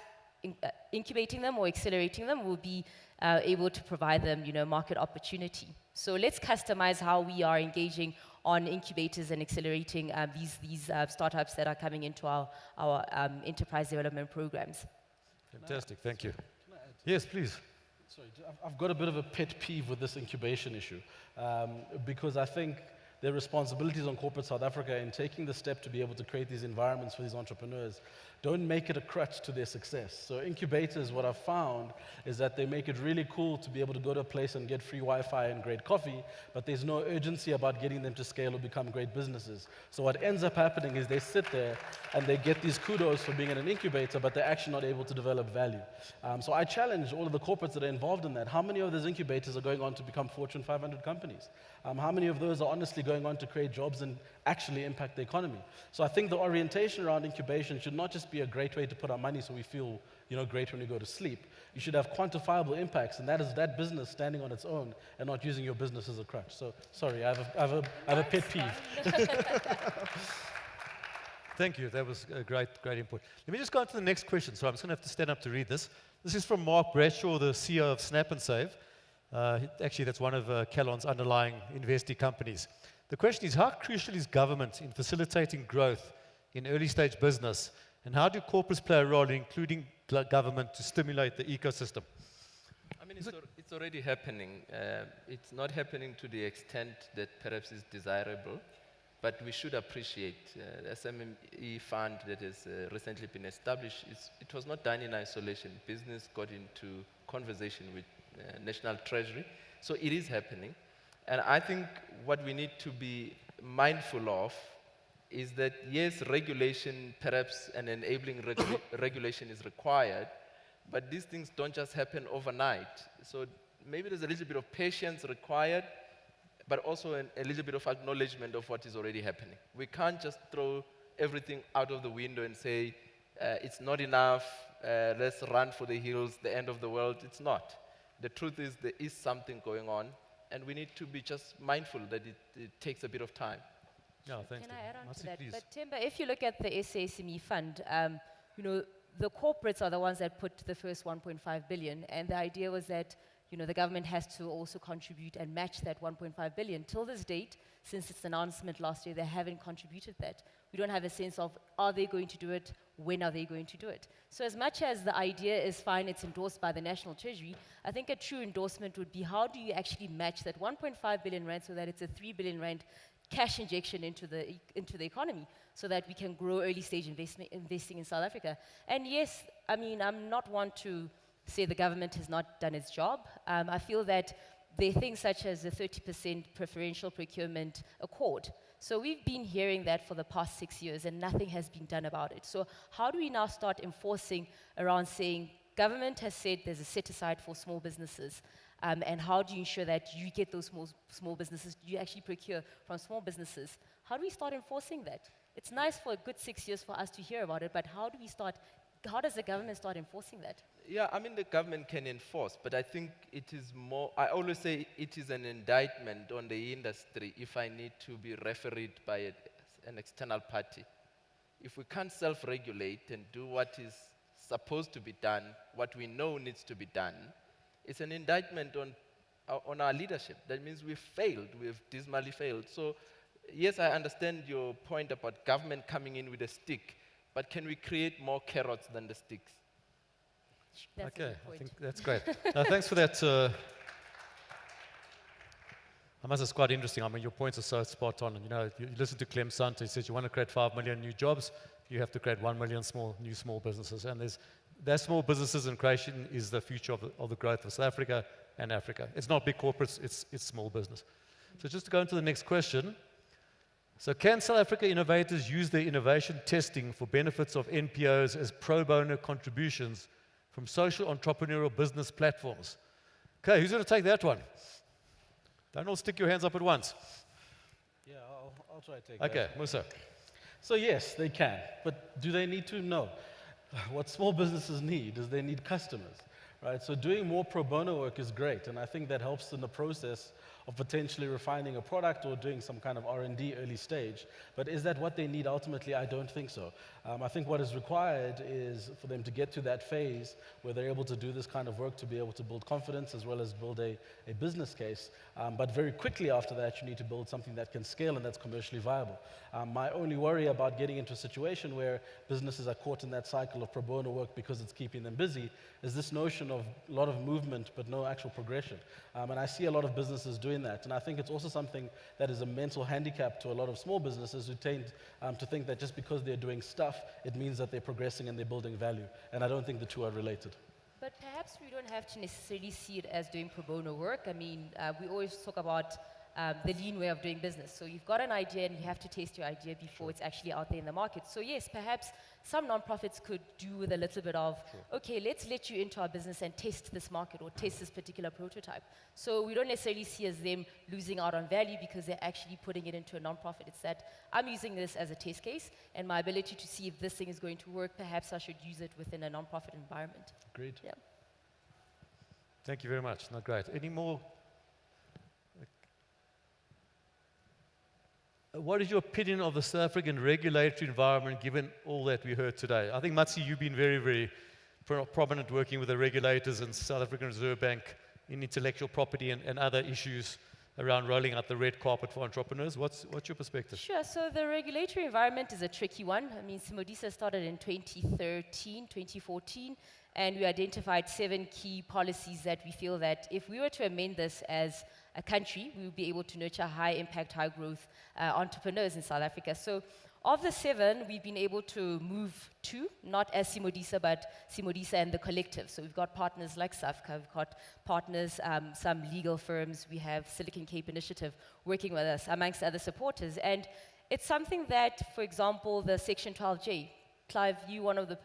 incubating them or accelerating them, we'll be able to provide them, market opportunity. So let's customize how we are engaging on incubators and accelerating these startups that are coming into our enterprise development programs. Fantastic, thank you. Yes, please. Sorry, I've got a bit of a pet peeve with this incubation issue, because I think their responsibilities on corporate South Africa in taking the step to be able to create these environments for these entrepreneurs don't make it a crutch to their success. So incubators, what I've found is that they make it really cool to be able to go to a place and get free Wi-Fi and great coffee, but there's no urgency about getting them to scale or become great businesses. So what ends up happening is they sit there and they get these kudos for being in an incubator, but they're actually not able to develop value. So I challenge all of the corporates that are involved in that. How many of those incubators are going on to become Fortune 500 companies? How many of those are honestly going on to create jobs and actually impact the economy? So I think the orientation around incubation should not just be a great way to put our money so we feel great when we go to sleep. You should have quantifiable impacts, and that is that business standing on its own and not using your business as a crutch. So sorry, I have a pet peeve. Thank you, that was a great input. Let me just go on to the next question. So I'm just going to have to stand up to read this. This is from Mark Bradshaw, the CEO of Snap and Save. Actually, that's one of Calon's underlying investee companies. The question is, how crucial is government in facilitating growth in early-stage business, and how do corporates play a role in including government to stimulate the ecosystem? I mean, it's already happening. It's not happening to the extent that perhaps is desirable, but we should appreciate the SME fund that has recently been established. It was not done in isolation. Business got into conversation with National Treasury. So it is happening. And I think what we need to be mindful of is that, yes, regulation, perhaps an enabling regulation is required, but these things don't just happen overnight. So maybe there's a little bit of patience required, but also a little bit of acknowledgement of what is already happening. We can't just throw everything out of the window and say, it's not enough, let's run for the hills, the end of the world. It's not. The truth is there is something going on, and we need to be just mindful that it takes a bit of time. Yeah, thanks. Can I add on Mati, to that? please. But Themba, if you look at the SASME fund, the corporates are the ones that put the first 1.5 billion, and the idea was that the government has to also contribute and match that 1.5 billion. Till this date, since its announcement last year, they haven't contributed that. We don't have a sense of, are they going to do it? When are they going to do it? So as much as the idea is fine, it's endorsed by the National Treasury, I think a true endorsement would be, how do you actually match that 1.5 billion rand so that it's a 3 billion rand cash injection into the economy, so that we can grow early stage investing in South Africa? And yes, I mean, I'm not one to say the government has not done its job. I feel that there are things such as the 30% preferential procurement accord So we've been hearing that for the past 6 years and nothing has been done about it. So how do we now start enforcing around saying, government has said there's a set aside for small businesses, and how do you ensure that you get those small businesses, you actually procure from small businesses? How do we start enforcing that? It's nice for a good 6 years for us to hear about it, but how does the government start enforcing that? Yeah, I mean, the government can enforce, but I think it is more, I always say it is an indictment on the industry if I need to be refereed by an external party. If we can't self-regulate and do what is supposed to be done, what we know needs to be done, it's an indictment on our leadership. That means we've failed, we've dismally failed. So, yes, I understand your point about government coming in with a stick, but can we create more carrots than the sticks? That's a Okay, good I point. think that's great. Thanks for that. I must say it's quite interesting. I mean, your points are so spot on. And, you listen to Clem Santa, he says you want to create 5 million new jobs, you have to create 1 million new small businesses. And there's small businesses, and creation is the future of the growth of South Africa and Africa. It's not big corporates, it's small business. So just to go into the next question. So can South Africa innovators use their innovation testing for benefits of NPOs as pro bono contributions from social entrepreneurial business platforms? Okay, who's going to take that one? Don't all stick your hands up at once. Yeah, I'll try to take that. Okay, Musa. So yes, they can, but do they need to? No. What small businesses need is they need customers, right? So doing more pro bono work is great, and I think that helps in the process of potentially refining a product or doing some kind of R&D early stage. But is that what they need ultimately? I don't think so. I think what is required is for them to get to that phase where they're able to do this kind of work to be able to build confidence as well as build a business case. But very quickly after that, you need to build something that can scale and that's commercially viable. My only worry about getting into a situation where businesses are caught in that cycle of pro bono work because it's keeping them busy is this notion of a lot of movement but no actual progression. And I see a lot of businesses doing that. And I think it's also something that is a mental handicap to a lot of small businesses who tend to think that just because they're doing stuff, it means that they're progressing and they're building value. And I don't think the two are related. But perhaps we don't have to necessarily see it as doing pro bono work. I mean, we always talk about the lean way of doing business. So you've got an idea and you have to test your idea before it's actually out there in the market. So yes, perhaps some nonprofits could do with a little bit of, okay, let's let you into our business and test this market or test this particular prototype. So we don't necessarily see as them losing out on value because they're actually putting it into a nonprofit. It's that I'm using this as a test case and my ability to see if this thing is going to work, perhaps I should use it within a nonprofit environment. Agreed. Yeah. Thank you very much. Not great. Any more? What is your opinion of the South African regulatory environment given all that we heard today? I think, Matsi, you've been very, very prominent working with the regulators and South African Reserve Bank in intellectual property and other issues around rolling out the red carpet for entrepreneurs. What's your perspective? Sure. So the regulatory environment is a tricky one. I mean, Simodisa started in 2013, 2014, and we identified 7 key policies that we feel that if we were to amend this as a country, we would be able to nurture high impact, high growth entrepreneurs in South Africa. So of the 7, we've been able to move 2, not as Simodisa, but Simodisa and the collective. So we've got partners like SAFCA, we've got partners, some legal firms, we have Silicon Cape Initiative working with us, amongst other supporters. And it's something that, for example, the Section 12J, Clive, you one of the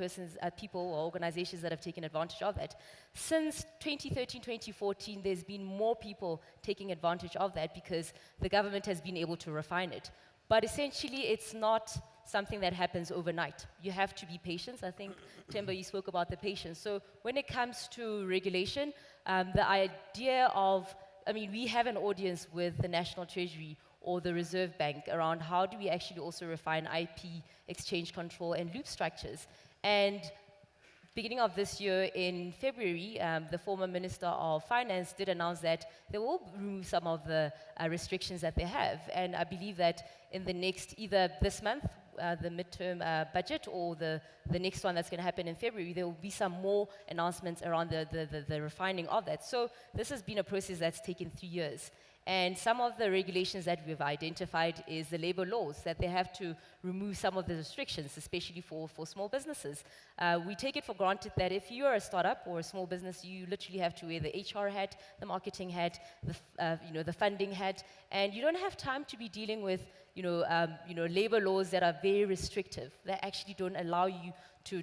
people or organizations that have taken advantage of that. Since 2013, 2014, there's been more people taking advantage of that because the government has been able to refine it. But essentially, it's not something that happens overnight. You have to be patient. I think, Temba, you spoke about the patience. So when it comes to regulation, the idea of, I mean, we have an audience with the National Treasury or the Reserve Bank around how do we actually also refine IP, exchange control, and loop structures. And beginning of this year in February, the former Minister of Finance did announce that they will remove some of the restrictions that they have. And I believe that in the next, either this month, the midterm budget, or the next one that's going to happen in February, there will be some more announcements around the refining of that. So this has been a process that's taken 3 years. And some of the regulations that we've identified is the labor laws, that they have to remove some of the restrictions, especially for small businesses. We take it for granted that if you are a startup or a small business, you literally have to wear the HR hat, the marketing hat, the funding hat, and you don't have time to be dealing with labor laws that are very restrictive, that actually don't allow you to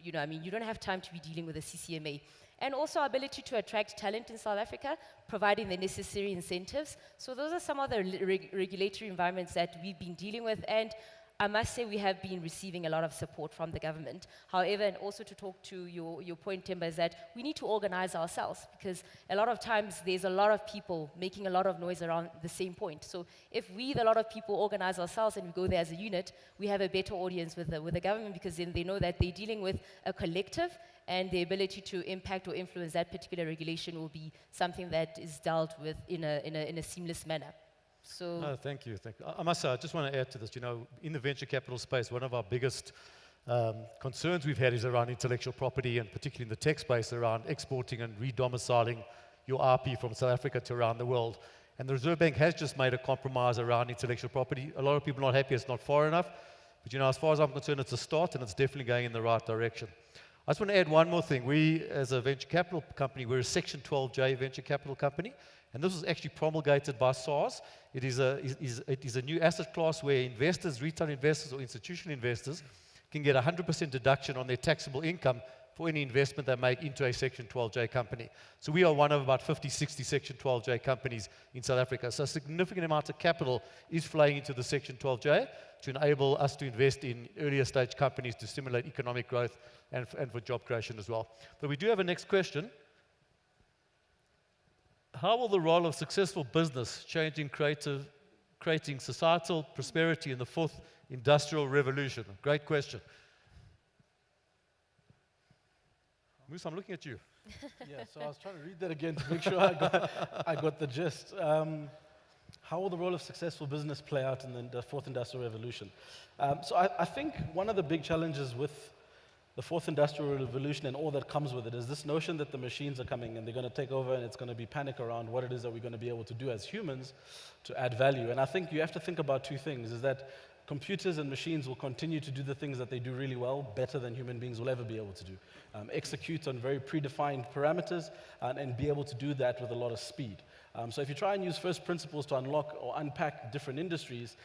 you don't have time to be dealing with the CCMA. And also our ability to attract talent in South Africa, providing the necessary incentives. So those are some of the regulatory environments that we've been dealing with, and I must say we have been receiving a lot of support from the government. However, and also to talk to your point, Timber, is that we need to organize ourselves, because a lot of times there's a lot of people making a lot of noise around the same point. So if we, a lot of people, organize ourselves and we go there as a unit, we have a better audience with the government, because then they know that they're dealing with a collective, and the ability to impact or influence that particular regulation will be something that is dealt with in a seamless manner. So No, thank you. I must say, I just want to add to this. In the venture capital space, one of our biggest concerns we've had is around intellectual property, and particularly in the tech space, around exporting and re-domiciling your IP from South Africa to around the world. And the Reserve Bank has just made a compromise around intellectual property. A lot of people are not happy it's not far enough. But as far as I'm concerned, it's a start, and it's definitely going in the right direction. I just want to add one more thing. We, as a venture capital company, we're a Section 12J venture capital company, and this was actually promulgated by SARS. It is a new asset class where investors, retail investors or institutional investors, can get 100% deduction on their taxable income for any investment they make into a Section 12J company. So we are one of about 50, 60 Section 12J companies in South Africa. So a significant amount of capital is flowing into the Section 12J to enable us to invest in earlier stage companies to stimulate economic growth and for job creation as well. But we do have a next question. How will the role of successful business change in creating societal prosperity in the fourth industrial revolution? Great question. Moose, I'm looking at you. Yeah, so I was trying to read that again to make sure I got the gist. How will the role of successful business play out in the fourth industrial revolution? So I think one of the big challenges with the fourth industrial revolution and all that comes with it is this notion that the machines are coming and they're going to take over, and it's going to be panic around what it is that we're going to be able to do as humans to add value. And I think you have to think about two things, is that computers and machines will continue to do the things that they do really well, better than human beings will ever be able to do. Execute on very predefined parameters and be able to do that with a lot of speed. So if you try and use first principles to unlock or unpack different industries,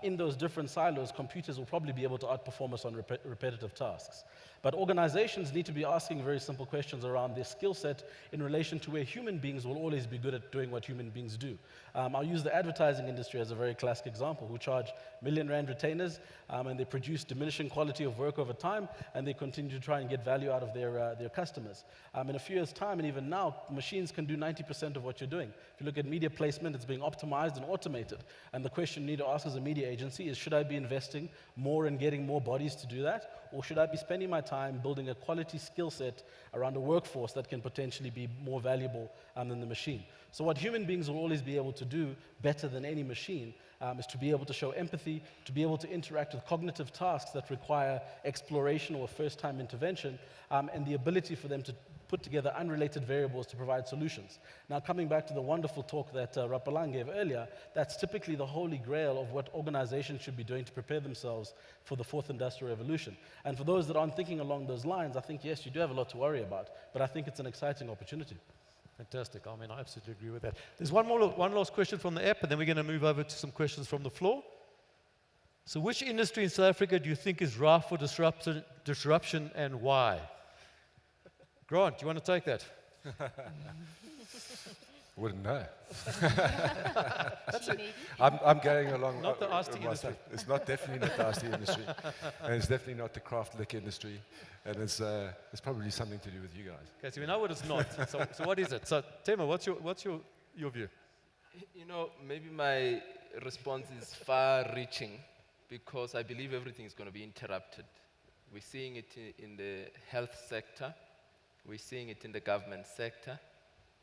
in those different silos, computers will probably be able to outperform us on repetitive tasks. But organizations need to be asking very simple questions around their skill set in relation to where human beings will always be good at doing what human beings do. I'll use the advertising industry as a very classic example, who charge million-rand retainers, and they produce diminishing quality of work over time, and they continue to try and get value out of their customers. In a few years' time, and even now, machines can do 90% of what you're doing. If you look at media placement, it's being optimized and automated. And the question you need to ask as a media agency is, should I be investing more in getting more bodies to do that? Or should I be spending my time building a quality skill set around a workforce that can potentially be more valuable than the machine? So what human beings will always be able to do better than any machine is to be able to show empathy, to be able to interact with cognitive tasks that require exploration or first-time intervention, and the ability for them to put together unrelated variables to provide solutions. Now, coming back to the wonderful talk that Rapalang gave earlier, that's typically the holy grail of what organizations should be doing to prepare themselves for the fourth industrial revolution. And for those that aren't thinking along those lines, I think, yes, you do have a lot to worry about, but I think it's an exciting opportunity. Fantastic. I mean, I absolutely agree with that. There's one last question from the app, and then we're going to move over to some questions from the floor. So which industry in South Africa do you think is ripe for disruption and why? Grant, do you want to take that? Wouldn't know. That's maybe. I'm going along. Not the iced tea myself. industry. It's not definitely not the iced tea industry, and it's definitely not the craft liquor industry, and it's probably something to do with you guys. Okay, so we know what it's not. So what is it? So Tema, what's your view? Maybe my response is far-reaching because I believe everything is going to be interrupted. We're seeing it in the health sector. We're seeing it in the government sector.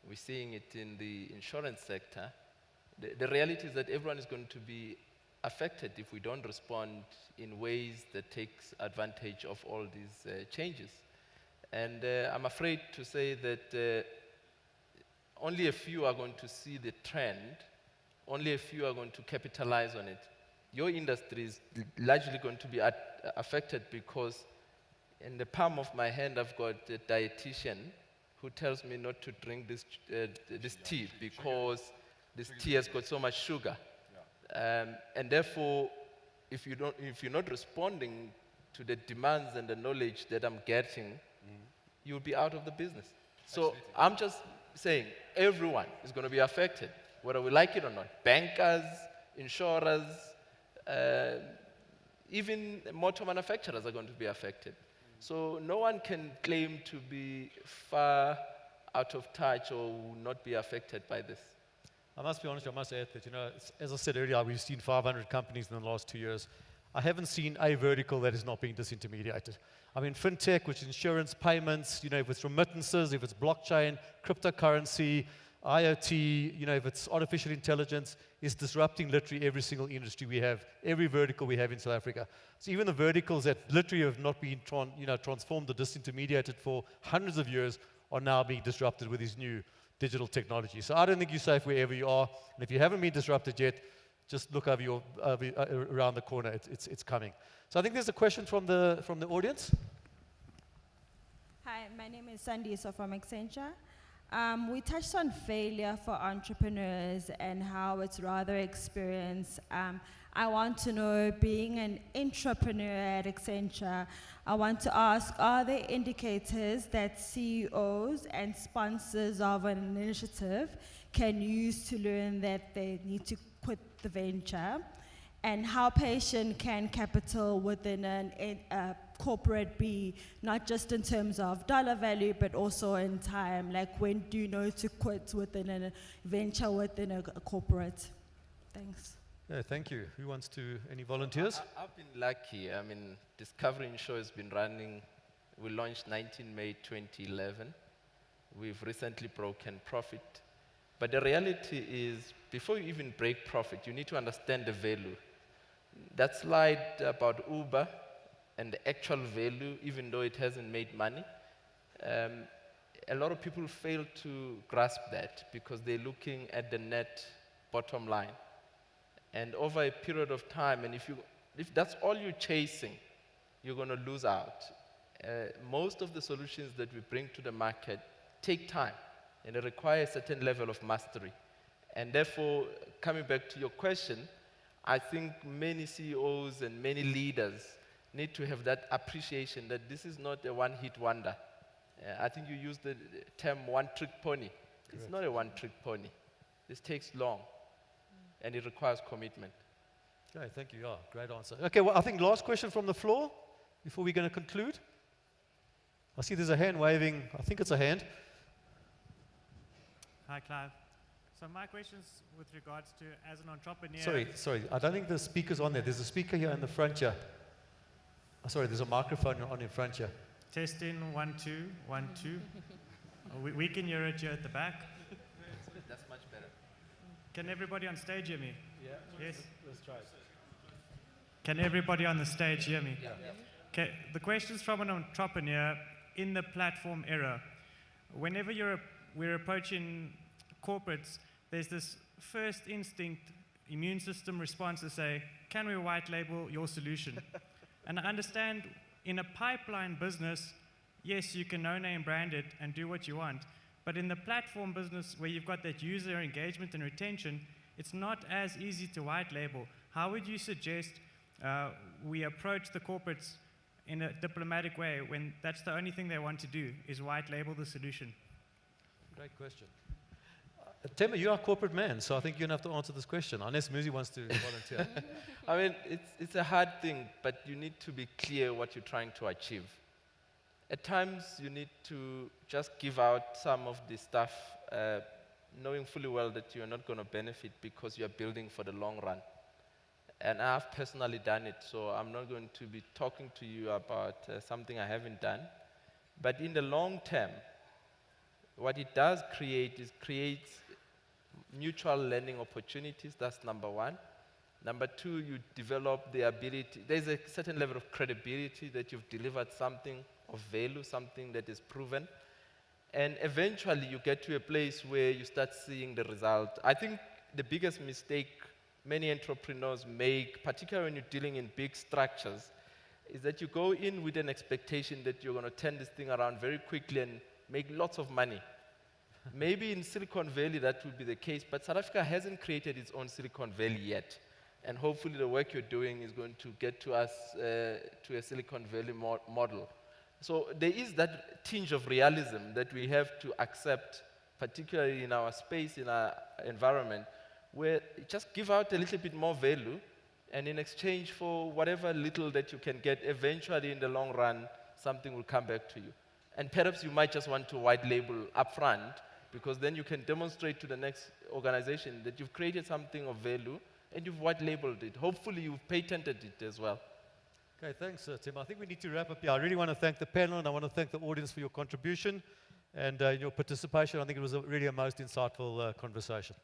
We're seeing it in the insurance sector. The reality is that everyone is going to be affected if we don't respond in ways that takes advantage of all these changes. And I'm afraid to say that only a few are going to see the trend only a few are going to capitalize on it. Your industry is largely going to be affected because in the palm of my hand, I've got a dietitian who tells me not to drink this tea because this tea has got so much sugar. And therefore, if you're not responding to the demands and the knowledge that I'm getting, you'll be out of the business. So I'm just saying everyone is going to be affected, whether we like it or not. Bankers, insurers, even motor manufacturers are going to be affected. So no one can claim to be far out of touch or will not be affected by this. I must be honest, I must add that, as I said earlier, we've seen 500 companies in the last 2 years. I haven't seen a vertical that is not being disintermediated. I mean, fintech, which is insurance, payments, if it's remittances, if it's blockchain, cryptocurrency, IoT, if it's artificial intelligence, is disrupting literally every single industry we have, every vertical we have in South Africa. So even the verticals that literally have not been transformed or disintermediated for hundreds of years are now being disrupted with these new digital technology. So I don't think you're safe wherever you are. And if you haven't been disrupted yet, just look around the corner. It's coming. So I think there's a question from the audience. Hi, my name is Sandisa from Accenture. We touched on failure for entrepreneurs and how it's rather experience. I want to know, being an entrepreneur at Accenture, I want to ask, are there indicators that CEOs and sponsors of an initiative can use to learn that they need to quit the venture? And how patient can capital within a corporate be, not just in terms of dollar value, but also in time? Like, when do you know to quit within a venture, within a corporate? Thanks. Yeah, thank you. Who wants to, any volunteers? I've been lucky. I mean, Discovery Insure has been running. We launched 19 May 2011. We've recently broken profit. But the reality is, before you even break profit, you need to understand the value. That slide about Uber and the actual value, even though it hasn't made money, a lot of people fail to grasp that because they're looking at the net bottom line. And over a period of time, and if that's all you're chasing, you're going to lose out. Most of the solutions that we bring to the market take time, and they require a certain level of mastery. And therefore, coming back to your question, I think many CEOs and many leaders need to have that appreciation that this is not a one-hit wonder. I think you used the term one-trick pony. Correct. It's not a one-trick pony. This takes long, and it requires commitment. Okay, thank you. Yeah, great answer. Okay, well, I think last question from the floor before we're going to conclude. I see there's a hand waving. I think it's a hand. Hi, Clive. So my question's with regards to, as an entrepreneur... Sorry. I don't think the speaker's on there. There's a speaker here in the front here. Oh, sorry, there's a microphone on in front here. Testing, 1, 2, 1, 2. We can hear it here at the back. That's much better. Can everybody on stage hear me? Yeah. Yes? Let's try it. Can everybody on the stage hear me? Yeah. Okay, the question's from an entrepreneur in the platform era. Whenever we're approaching corporates, there's this first instinct immune system response to say, can we white label your solution? And I understand in a pipeline business, yes, you can no-name brand it and do what you want. But in the platform business where you've got that user engagement and retention, it's not as easy to white label. How would you suggest we approach the corporates in a diplomatic way when that's the only thing they want to do is white label the solution? Great question. Tema, you're a corporate man, so I think you're going to have to answer this question, unless Muzi wants to volunteer. I mean, it's a hard thing, but you need to be clear what you're trying to achieve. At times, you need to just give out some of the stuff, knowing fully well that you're not going to benefit because you're building for the long run. And I've personally done it, so I'm not going to be talking to you about something I haven't done. But in the long term, what it does creates mutual learning opportunities. That's number one. Number two, you develop the ability. There's a certain level of credibility that you've delivered something of value, something that is proven. And eventually, you get to a place where you start seeing the result. I think the biggest mistake many entrepreneurs make, particularly when you're dealing in big structures, is that you go in with an expectation that you're going to turn this thing around very quickly and make lots of money. Maybe in Silicon Valley that would be the case, but South Africa hasn't created its own Silicon Valley yet. And hopefully the work you're doing is going to get to us to a Silicon Valley model. So there is that tinge of realism that we have to accept, particularly in our space, in our environment, where you just give out a little bit more value, and in exchange for whatever little that you can get, eventually in the long run, something will come back to you. And perhaps you might just want to white label upfront, because then you can demonstrate to the next organization that you've created something of value and you've white labeled it. Hopefully you've patented it as well. Okay, thanks, Tim. I think we need to wrap up here. I really want to thank the panel, and I want to thank the audience for your contribution and your participation. I think it was really a most insightful conversation.